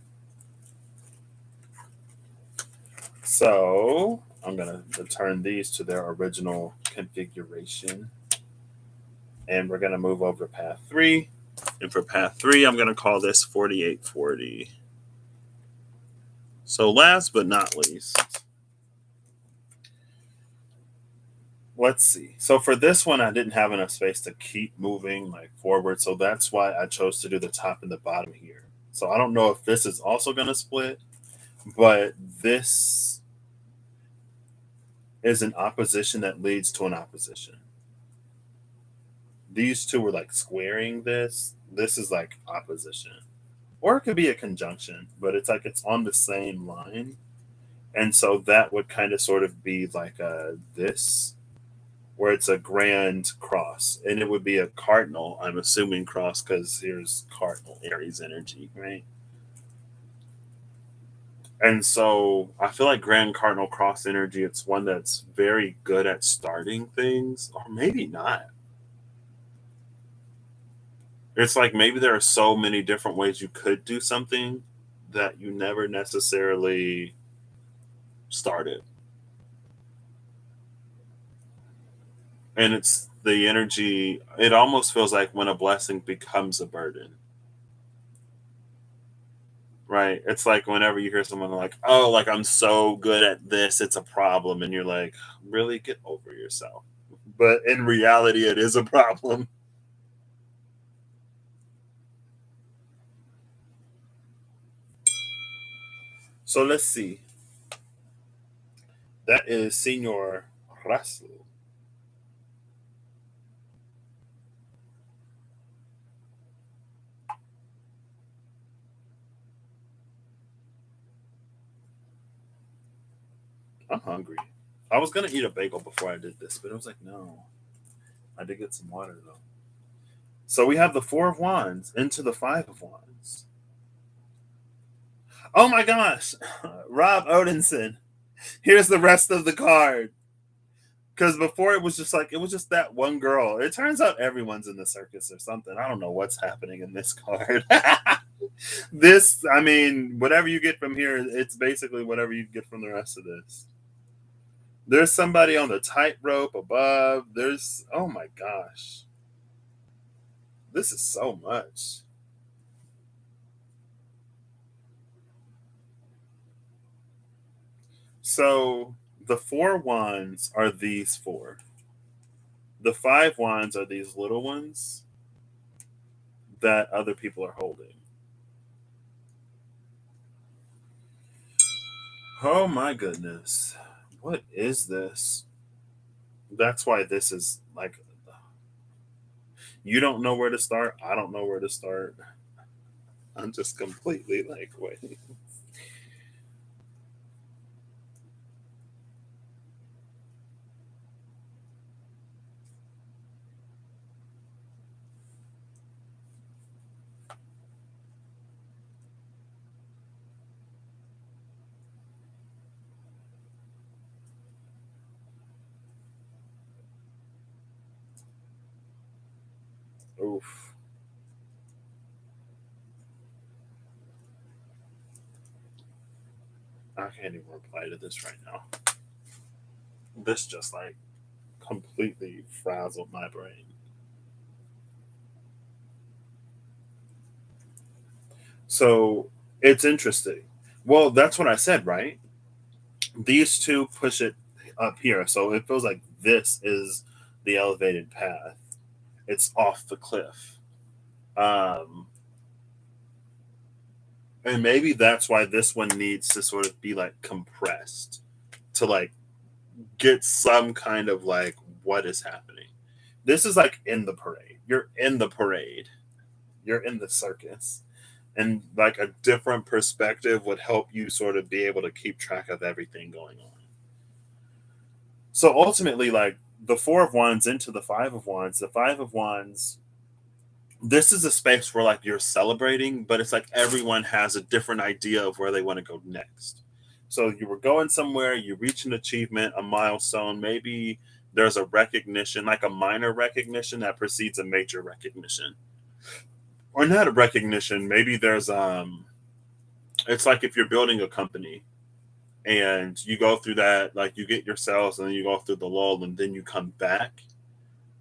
So I'm going to return these to their original configuration. And we're going to move over to path 3. And for path 3, I'm going to call this 4840. So last but not least, let's see. So for this one, I didn't have enough space to keep moving like forward. So that's why I chose to do the top and the bottom here. So I don't know if this is also going to split, but this is an opposition that leads to an opposition. These two were like squaring this. This is like opposition. Or it could be a conjunction, but it's like it's on the same line. And so that would kind of sort of be like this, where it's a grand cross. And it would be a cardinal, I'm assuming, cross because here's cardinal Aries energy, right? And so I feel like Grand Cardinal Cross energy, it's one that's very good at starting things, or maybe not. It's like maybe there are so many different ways you could do something that you never necessarily started. And it's the energy, it almost feels like when a blessing becomes a burden, right? It's like whenever you hear someone like, oh, like I'm so good at this, it's a problem. And you're like, really get over yourself. but in reality, it is a problem. So let's see. That is Senor Russell. I'm hungry. I was gonna eat a bagel before I did this, but I was like, no. I did get some water though. So we have the Four of Wands into the Five of Wands. Oh my gosh, Rob Odinson. Here's the rest of the card. Because before it was just like it was just that one girl. It turns out everyone's in the circus or something. I don't know what's happening in this card. This, I mean, whatever you get from here, it's basically whatever you get from the rest of this. There's somebody on the tightrope above. There's, oh my gosh, this is so much. So the Four Wands are these four. The Five Wands are these little ones that other people are holding. Oh my goodness. What is this? That's why this is like, you don't know where to start. I don't know where to start. I'm just completely like, wait. Oof. I can't even reply to this right now. This just like completely frazzled my brain. So it's interesting. Well, that's what I said, right? These two push it up here. So it feels like this is the elevated path. It's off the cliff. Um, and maybe that's why this one needs to sort of be like compressed to like get some kind of like what is happening. This is like in the parade. You're in the parade. You're in the circus. And like a different perspective would help you sort of be able to keep track of everything going on. So ultimately, like the Four of Wands into the Five of Wands, the Five of Wands, this is a space where like you're celebrating, but it's like everyone has a different idea of where they want to go next. So you were going somewhere, you reach an achievement, a milestone, maybe there's a recognition, like a minor recognition that precedes a major recognition. Or not a recognition, maybe there's it's like if you're building a company and you go through that, like you get your sales and then you go through the lull and then you come back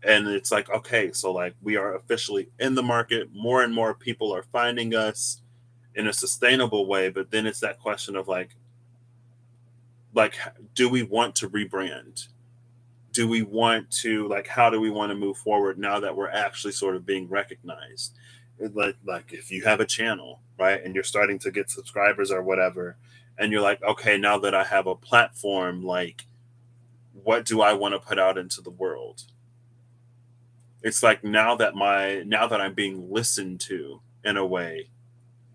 and it's like, okay, so like we are officially in the market, more and more people are finding us in a sustainable way, but then it's that question of like do we want to rebrand, do we want to like how do we want to move forward now that we're actually sort of being recognized. Like if you have a channel, right, and you're starting to get subscribers or whatever, and you're like, okay, now that I have a platform, like what do I want to put out into the world? It's like now that I'm being listened to in a way,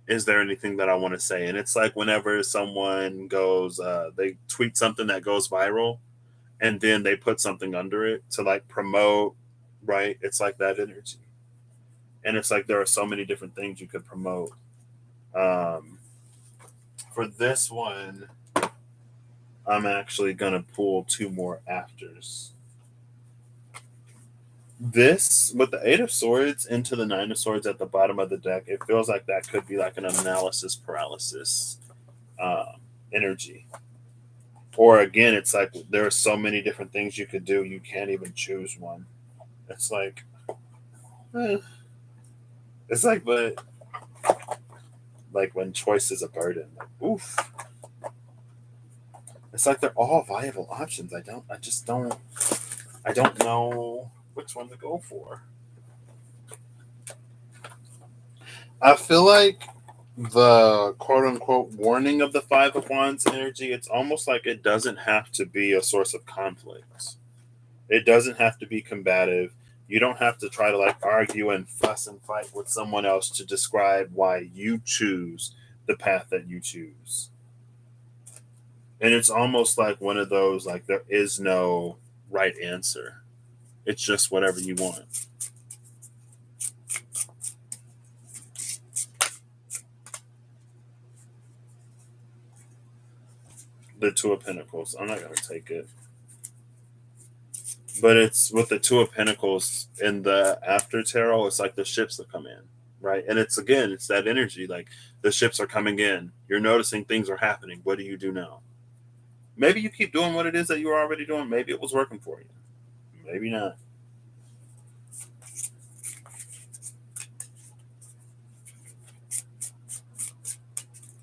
is there anything that I want to say? And it's like whenever someone goes they tweet something that goes viral and then they put something under it to like promote, right? It's like that energy. And it's like there are so many different things you could promote. Um, for this one, I'm actually gonna pull two more afters. This with the Eight of Swords into the Nine of Swords at the bottom of the deck, it feels like that could be like an analysis paralysis energy. Or again, it's like there are so many different things you could do, you can't even choose one. It's like, eh. It's like when choice is a burden. Like, oof. It's like they're all viable options. I just don't. I don't know which one to go for. I feel like the quote unquote warning of the Five of Wands energy, it's almost like it doesn't have to be a source of conflict. It doesn't have to be combative. You don't have to try to like argue and fuss and fight with someone else to describe why you choose the path that you choose. And it's almost like one of those like there is no right answer. It's just whatever you want. The Two of Pentacles. I'm not gonna take it. But it's with the Two of Pentacles in the after tarot, it's like the ships that come in, right? And it's again, it's that energy, like the ships are coming in. You're noticing things are happening. What do you do now? Maybe you keep doing what it is that you were already doing. Maybe it was working for you. Maybe not.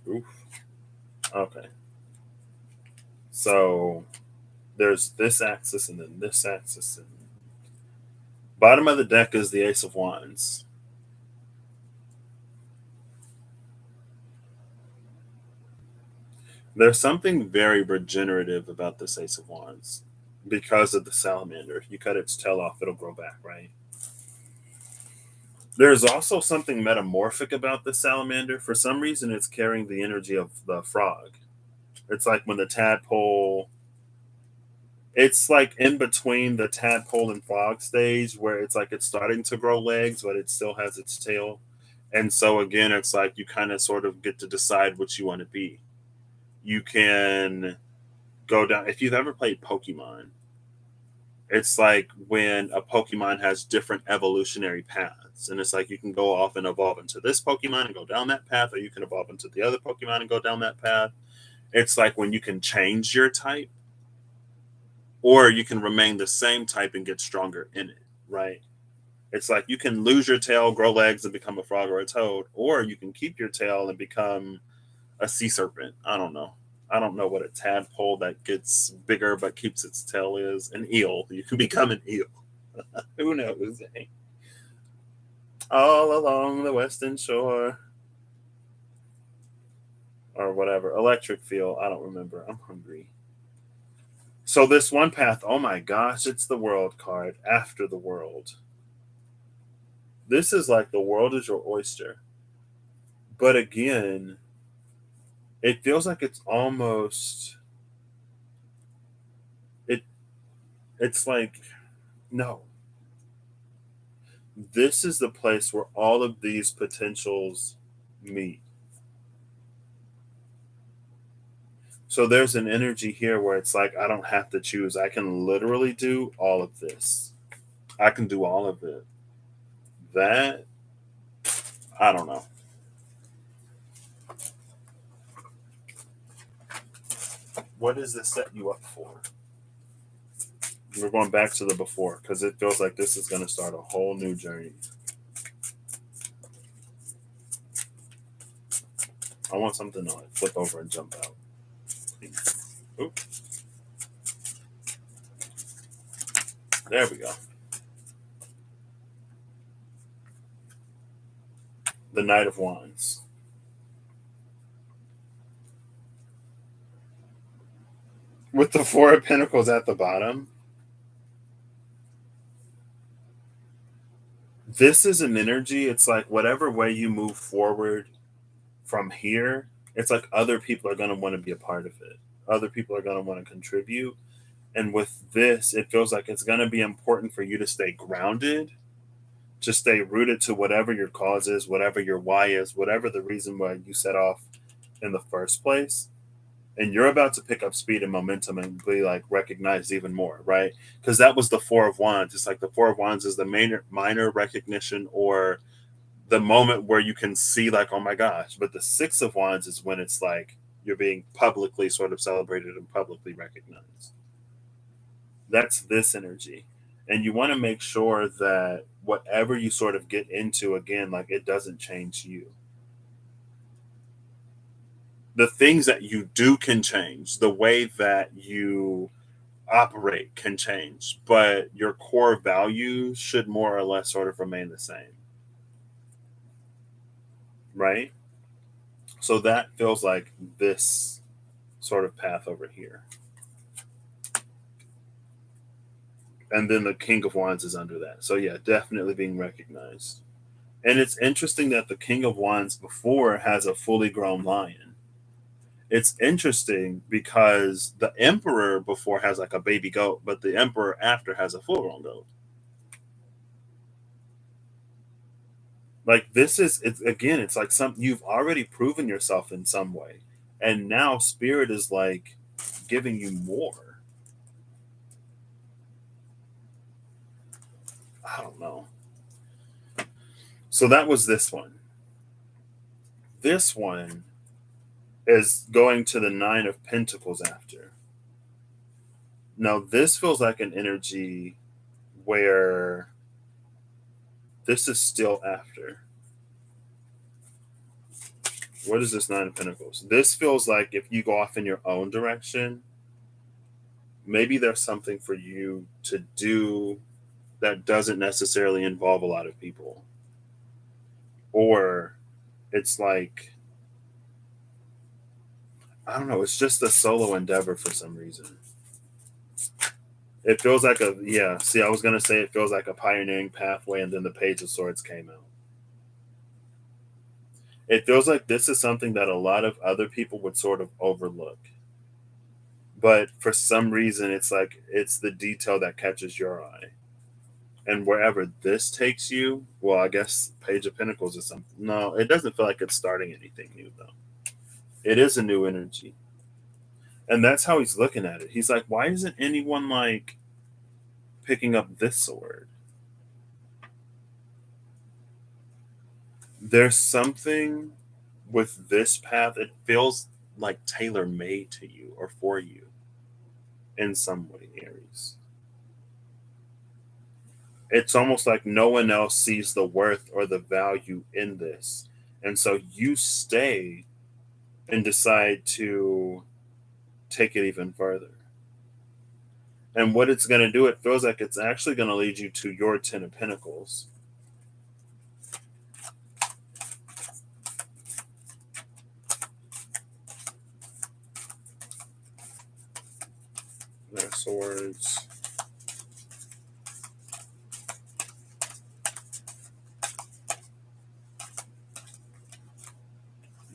Oof. Okay. So there's this axis and then this axis. And bottom of the deck is the Ace of Wands. There's something very regenerative about this Ace of Wands because of the salamander. If you cut its tail off, it'll grow back, right? There's also something metamorphic about the salamander. For some reason, it's carrying the energy of the frog. It's like when the tadpole, it's like in between the tadpole and frog stage where it's like it's starting to grow legs, but it still has its tail. And so, again, it's like you kind of sort of get to decide what you want to be. You can go down, if you've ever played Pokemon, it's like when a Pokemon has different evolutionary paths. And it's like you can go off and evolve into this Pokemon and go down that path, or you can evolve into the other Pokemon and go down that path. It's like when you can change your type, or you can remain the same type and get stronger in it, right? It's like you can lose your tail, grow legs, and become a frog or a toad, or you can keep your tail and become a sea serpent. I don't know. I don't know what a tadpole that gets bigger but keeps its tail is. An eel. You can become an eel. Who knows? All along the western shore. Or whatever. Electric feel. I don't remember. I'm hungry. So this one path, oh my gosh, it's the world card. After the world. This is like the world is your oyster. But again, it feels like it's almost it it's like no. This is the place where all of these potentials meet. So there's an energy here where it's like I don't have to choose. I can literally do all of this. I can do all of it. That I don't know. What does this set you up for? We're going back to the before because it feels like this is going to start a whole new journey. I want something to like flip over and jump out. Oop. There we go. The Knight of Wands. With the Four of Pentacles at the bottom. This is an energy. It's like whatever way you move forward from here, it's like other people are going to want to be a part of it. Other people are going to want to contribute. And with this, it feels like it's going to be important for you to stay grounded, to stay rooted to whatever your cause is, whatever your why is, whatever the reason why you set off in the first place. And you're about to pick up speed and momentum and be like recognized even more, right? Because that was the Four of Wands. It's like the Four of Wands is the minor recognition or the moment where you can see like, oh my gosh. But the Six of Wands is when it's like you're being publicly sort of celebrated and publicly recognized. That's this energy. And you want to make sure that whatever you sort of get into, again, like it doesn't change you. The things that you do can change. The way that you operate can change, but your core values should more or less sort of remain the same, right? So that feels like this sort of path over here. And then the King of Wands is under that. So yeah, definitely being recognized. And it's interesting that the King of Wands before has a fully grown lion. It's interesting because the Emperor before has like a baby goat, but the Emperor after has a full grown goat. Like this is it's again, it's like some you've already proven yourself in some way. And now spirit is like giving you more. I don't know. So that was this one. This one is going to the Nine of Pentacles after. Now, this feels like an energy where this is still after. What is this Nine of Pentacles? This feels like if you go off in your own direction, maybe there's something for you to do that doesn't necessarily involve a lot of people. Or it's like, I don't know, it's just a solo endeavor for some reason. It feels like yeah, see, I was going to say it feels like a pioneering pathway, and then the Page of Swords came out. It feels like this is something that a lot of other people would sort of overlook. But for some reason, it's like it's the detail that catches your eye. And wherever this takes you, well, I guess Page of Pentacles is something. No, it doesn't feel like it's starting anything new, though. It is a new energy. And that's how he's looking at it. He's like, why isn't anyone like picking up this sword? There's something with this path, it feels like tailor made to you or for you in some way, Aries. It's almost like no one else sees the worth or the value in this. And so you stay and decide to take it even further. And what it's going to do, it feels like it's actually going to lead you to your Ten of Pentacles. There, Swords.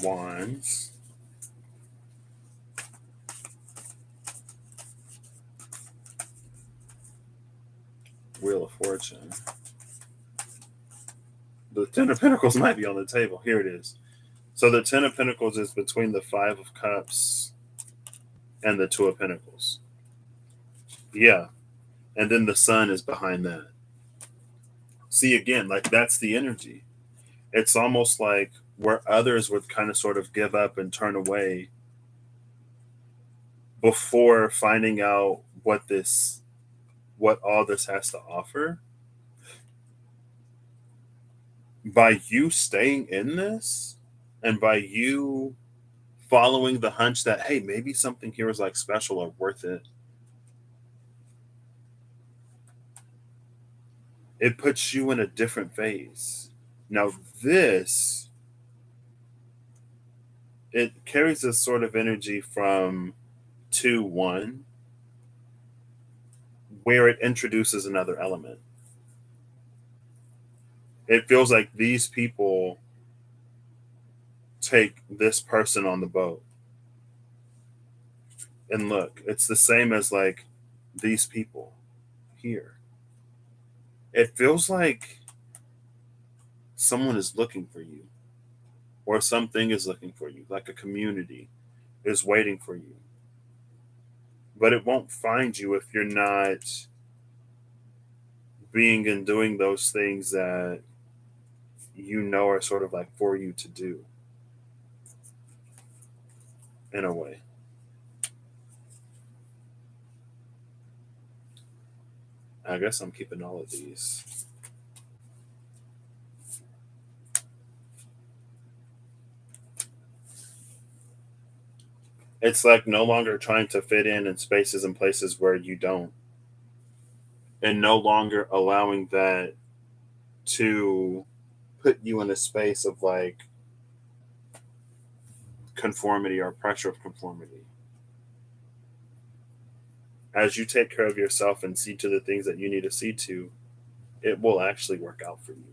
Wands. Wheel of Fortune. The Ten of Pentacles might be on the table. Here it is. So the Ten of Pentacles is between the Five of Cups and the Two of Pentacles. Yeah. And then the Sun is behind that. See, again, like that's the energy. It's almost like where others would kind of sort of give up and turn away before finding out what all this has to offer. By you staying in this and by you following the hunch that, hey, maybe something here is like special or worth it, it puts you in a different phase. Now, this, it carries a sort of energy from 2-1, where it introduces another element. It feels like these people take this person on the boat. And look, it's the same as like these people here. It feels like someone is looking for you, or something is looking for you, like a community is waiting for you. But it won't find you if you're not being and doing those things that you know are sort of like for you to do in a way. I guess I'm keeping all of these. It's like no longer trying to fit in spaces and places where you don't, and no longer allowing that to put you in a space of like conformity or pressure of conformity. As you take care of yourself and see to the things that you need to see to, it will actually work out for you.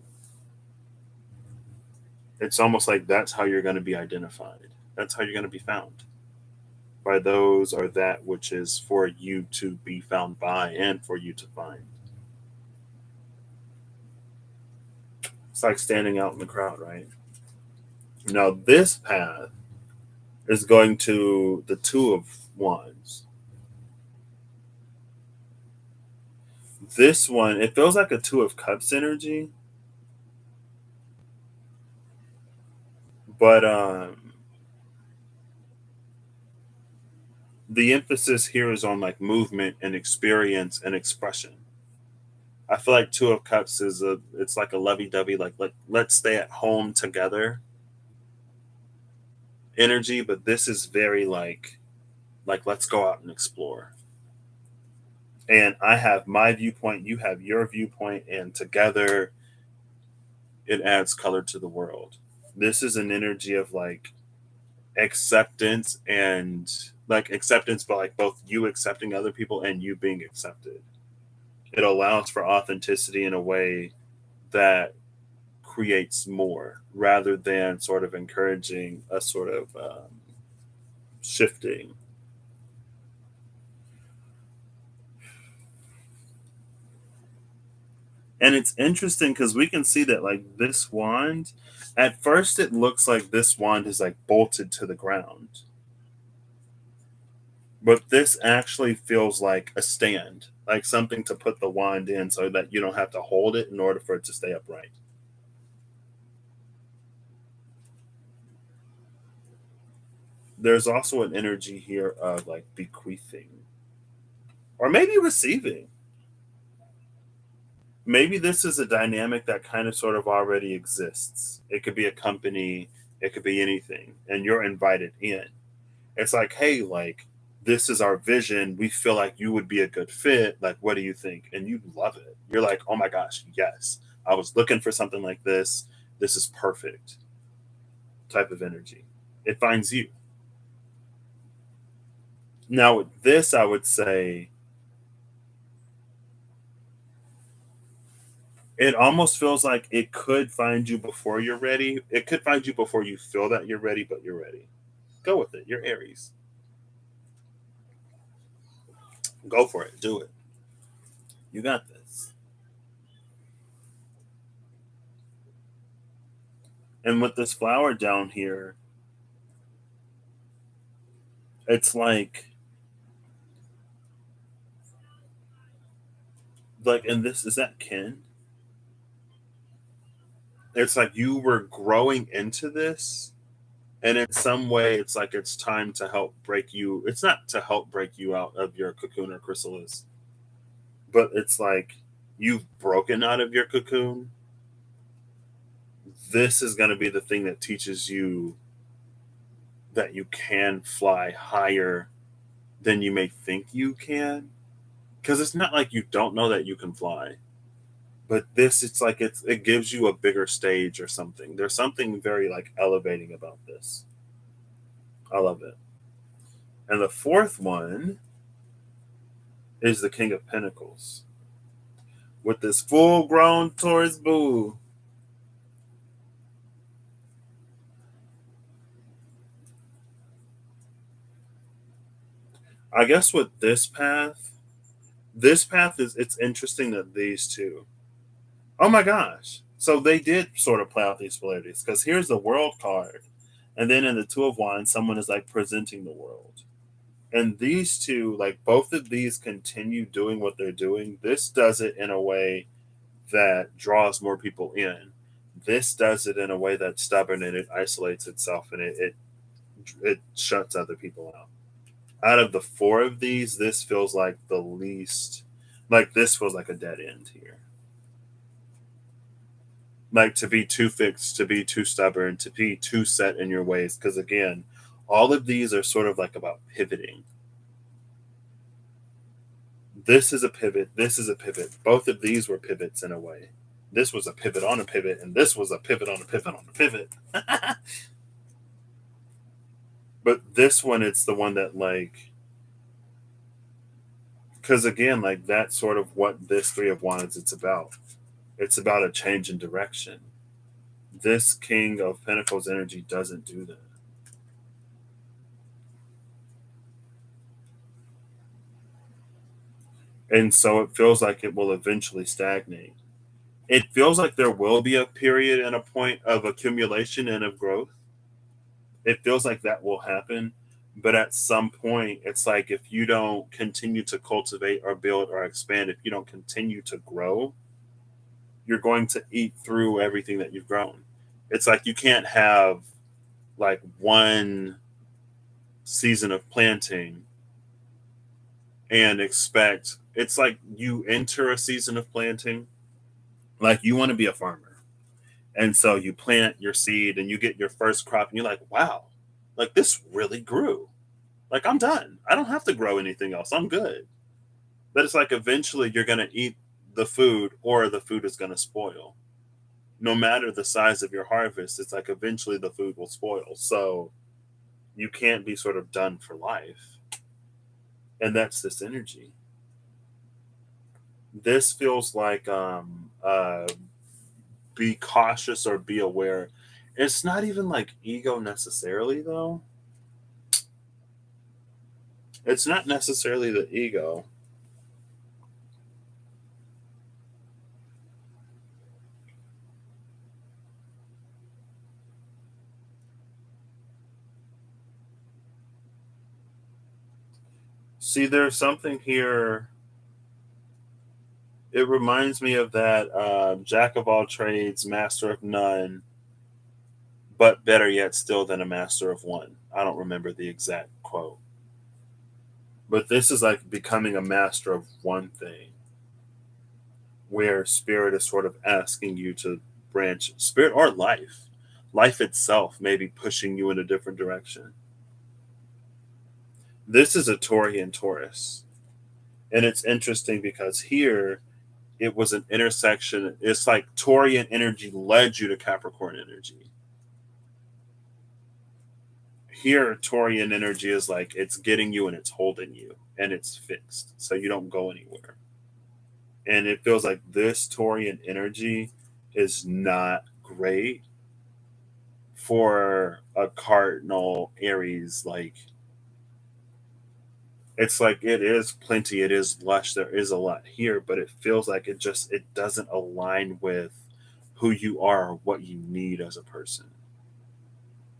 It's almost like that's how you're going to be identified. That's how you're going to be found by those or that which is for you to be found by and for you to find. It's like standing out in the crowd, right? Now, this path is going to the Two of Wands. This one, it feels like a Two of Cups energy, but the emphasis here is on like movement and experience and expression. I feel like Two of Cups is it's like a lovey-dovey, like let's stay at home together energy, but this is very like let's go out and explore. And I have my viewpoint, you have your viewpoint, and together it adds color to the world. This is an energy of like acceptance and like acceptance, but like both you accepting other people and you being accepted. It allows for authenticity in a way that creates more rather than sort of encouraging a sort of shifting. And it's interesting because we can see that like this wand, at first it looks like this wand is like bolted to the ground. But this actually feels like a stand, like something to put the wand in so that you don't have to hold it in order for it to stay upright. There's also an energy here of like bequeathing or maybe receiving. Maybe this is a dynamic that kind of sort of already exists. It could be a company, it could be anything, and you're invited in. It's like, hey, like, this is our vision. We feel like you would be a good fit. Like, what do you think? And you love it. You're like, oh my gosh, yes. I was looking for something like this. This is perfect type of energy. It finds you. Now, with this, I would say it almost feels like it could find you before you're ready. It could find you before you feel that you're ready, but you're ready. Go with it. You're Aries. Go for it. Do it. You got this. And with this flower down here, it's like and this is that kin. It's like you were growing into this, and in some way it's like it's time to help break you. It's not to help break you out of your cocoon or chrysalis, but it's like you've broken out of your cocoon. This is going to be the thing that teaches you that you can fly higher than you may think you can, because it's not like you don't know that you can fly, but this it's like it gives you a bigger stage or something. There's something very like elevating about this. I love it. And the fourth one is the King of Pentacles with this full grown Taurus boo. I guess with this path is it's interesting that these two. Oh my gosh. So they did sort of play out these polarities because here's the world card. And then in the Two of Wands, someone is like presenting the world. And these two, like both of these continue doing what they're doing. This does it in a way that draws more people in. This does it in a way that's stubborn and it isolates itself and it shuts other people out. Out of the four of these, this feels like the least like this feels like a dead end here. Like to be too fixed, to be too stubborn, to be too set in your ways. Because again, All of these are sort of like about pivoting. This is a pivot. This is a pivot. Both of these were pivots in a way. This was a pivot on a pivot, and this was a pivot on a pivot on a pivot. But this one, it's the one that, like, because again, like, that's sort of what this Three of Wands it's about. It's about a change in direction. This King of Pentacles energy doesn't do that. And so it feels like it will eventually stagnate. It feels like there will be a period and a point of accumulation and of growth. It feels like that will happen. But at some point, it's like if you don't continue to cultivate or build or expand, if you don't continue to grow, you're going to eat through everything that you've grown. It's like you can't have like one season of planting and expect, it's like you enter a season of planting, like you want to be a farmer. And so you plant your seed and you get your first crop and you're like, wow, like this really grew. Like I'm done. I don't have to grow anything else. I'm good. But it's like eventually you're going to eat the food or the food is going to spoil. No matter the size of your harvest, it's like eventually the food will spoil. So you can't be sort of done for life. And that's this energy. This feels like be cautious or be aware. It's not even like ego necessarily, though. It's not necessarily the ego. See, there's something here. It reminds me of that jack of all trades, master of none, but better yet, still than a master of one. I don't remember the exact quote. But this is like becoming a master of one thing, where spirit is sort of asking you to branch, spirit or life itself may be pushing you in a different direction. This is a Taurian Taurus. And it's interesting because here it was an intersection. It's like Taurian energy led you to Capricorn energy. Here, Taurian energy is like it's getting you and it's holding you and it's fixed. So you don't go anywhere. And it feels like this Taurian energy is not great for a cardinal Aries. Like it's like it is plenty, it is lush, there is a lot here, but it feels like it doesn't align with who you are or what you need as a person.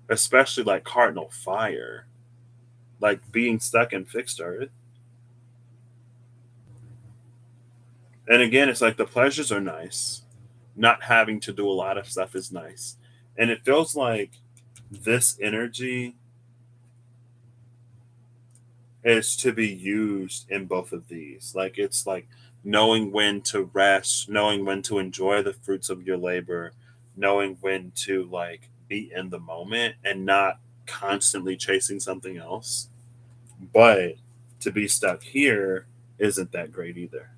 Especially like cardinal fire, like being stuck in fixed earth. And again, it's like the pleasures are nice. Not having to do a lot of stuff is nice. And it feels like this energy is to be used in both of these. Like it's like knowing when to rest, knowing when to enjoy the fruits of your labor, knowing when to like be in the moment and not constantly chasing something else. But to be stuck here isn't that great either.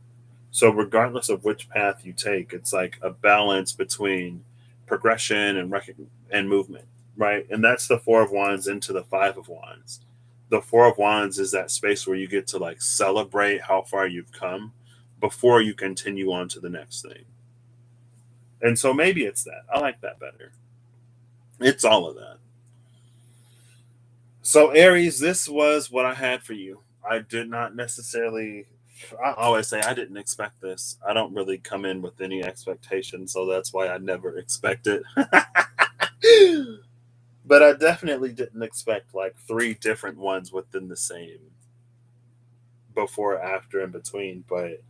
So regardless of which path you take, it's like a balance between progression and and movement, right? And that's the Four of Wands into the Five of Wands. The Four of Wands is that space where you get to like celebrate how far you've come before you continue on to the next thing. And so maybe it's that. I like that better. It's all of that. So Aries, this was what I had for you. I did not necessarily, I always say I didn't expect this. I don't really come in with any expectation, so that's why I never expect it. But I definitely didn't expect like three different ones within the same before, after, in between. But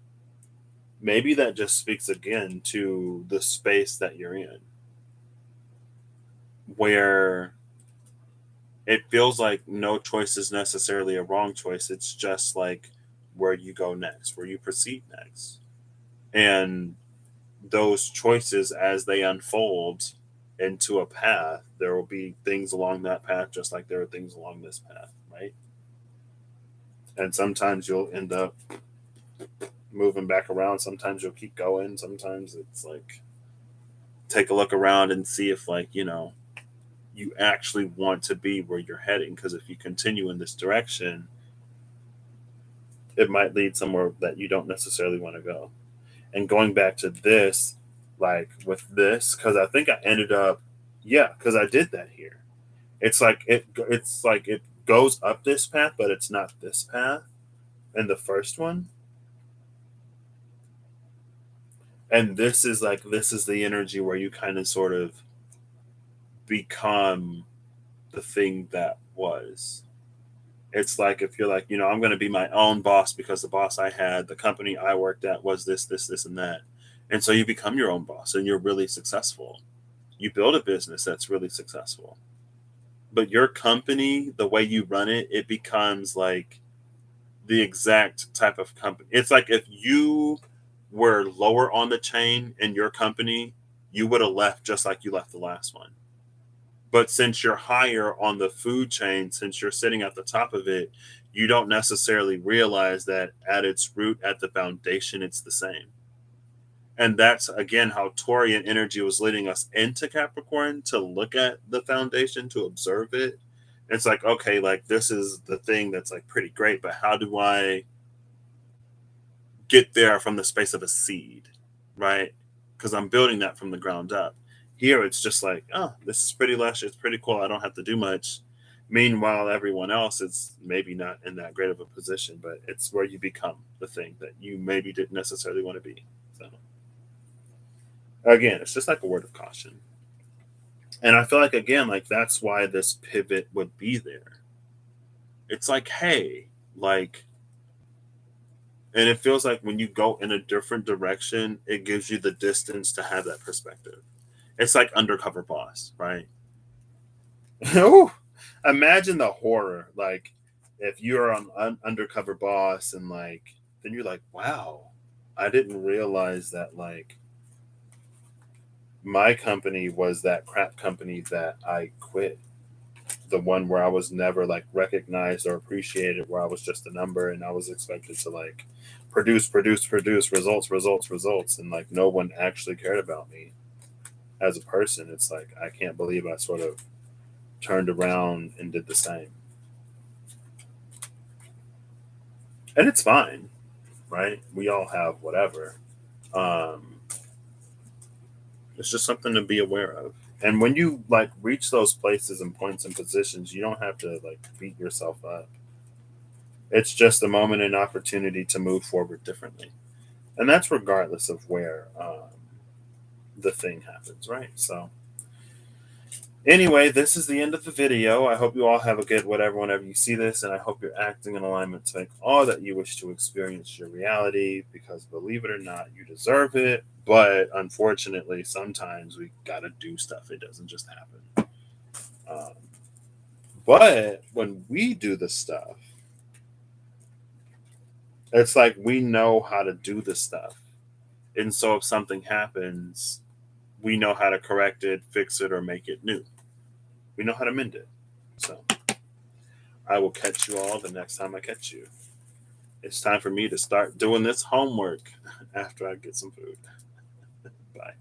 maybe that just speaks again to the space that you're in, where it feels like no choice is necessarily a wrong choice. It's just like where you go next, where you proceed next. And those choices as they unfold into a path, there will be things along that path, just like there are things along this path, right? And sometimes you'll end up moving back around. Sometimes you'll keep going. Sometimes it's like take a look around and see if, like, you actually want to be where you're heading. Because if you continue in this direction, it might lead somewhere that you don't necessarily want to go. And going back to this, like with this, because I think I ended up, yeah, because I did that here. It's like it goes up this path, but it's not this path in the first one. And this is the energy where you kind of sort of become the thing that was. It's like if you're like, I'm going to be my own boss because the boss I had, the company I worked at was this, and that. And so you become your own boss and you're really successful. You build a business that's really successful. But your company, the way you run it, it becomes like the exact type of company. It's like if you were lower on the chain in your company, you would have left just like you left the last one. But since you're higher on the food chain, since you're sitting at the top of it, you don't necessarily realize that at its root, at the foundation, it's the same. And that's again how Taurian energy was leading us into Capricorn to look at the foundation, to observe it. It's like, okay, like this is the thing that's like pretty great, but how do I get there from the space of a seed, right? Because I'm building that from the ground up. Here, it's just like, oh, this is pretty lush. It's pretty cool. I don't have to do much. Meanwhile, everyone else is maybe not in that great of a position, but it's where you become the thing that you maybe didn't necessarily want to be. So, again, it's just like a word of caution. And I feel like, again, like that's why this pivot would be there. It's like, hey, like, and it feels like when you go in a different direction, it gives you the distance to have that perspective. It's like undercover boss, right? Oh, imagine the horror. Like if you're an undercover boss and like then you're like, wow, I didn't realize that like my company was that crap company that I quit. The one where I was never like recognized or appreciated, where I was just a number and I was expected to like produce results, and like no one actually cared about me as a person. It's like I can't believe I sort of turned around and did the same. And it's fine, right? We all have whatever. Um, it's just something to be aware of. And when you like reach those places and points and positions, you don't have to like beat yourself up. It's just a moment and opportunity to move forward differently. And that's regardless of where the thing happens, right? So, anyway, this is the end of the video. I hope you all have a good whatever whenever you see this, and I hope you're acting in alignment to make all that you wish to experience your reality, because believe it or not, you deserve it. But unfortunately, sometimes we gotta do stuff. It doesn't just happen. Um, but when we do the stuff, it's like we know how to do the stuff. And so if something happens, we know how to correct it, fix it, or make it new. We know how to mend it. So I will catch you all the next time I catch you. It's time for me to start doing this homework after I get some food. Bye.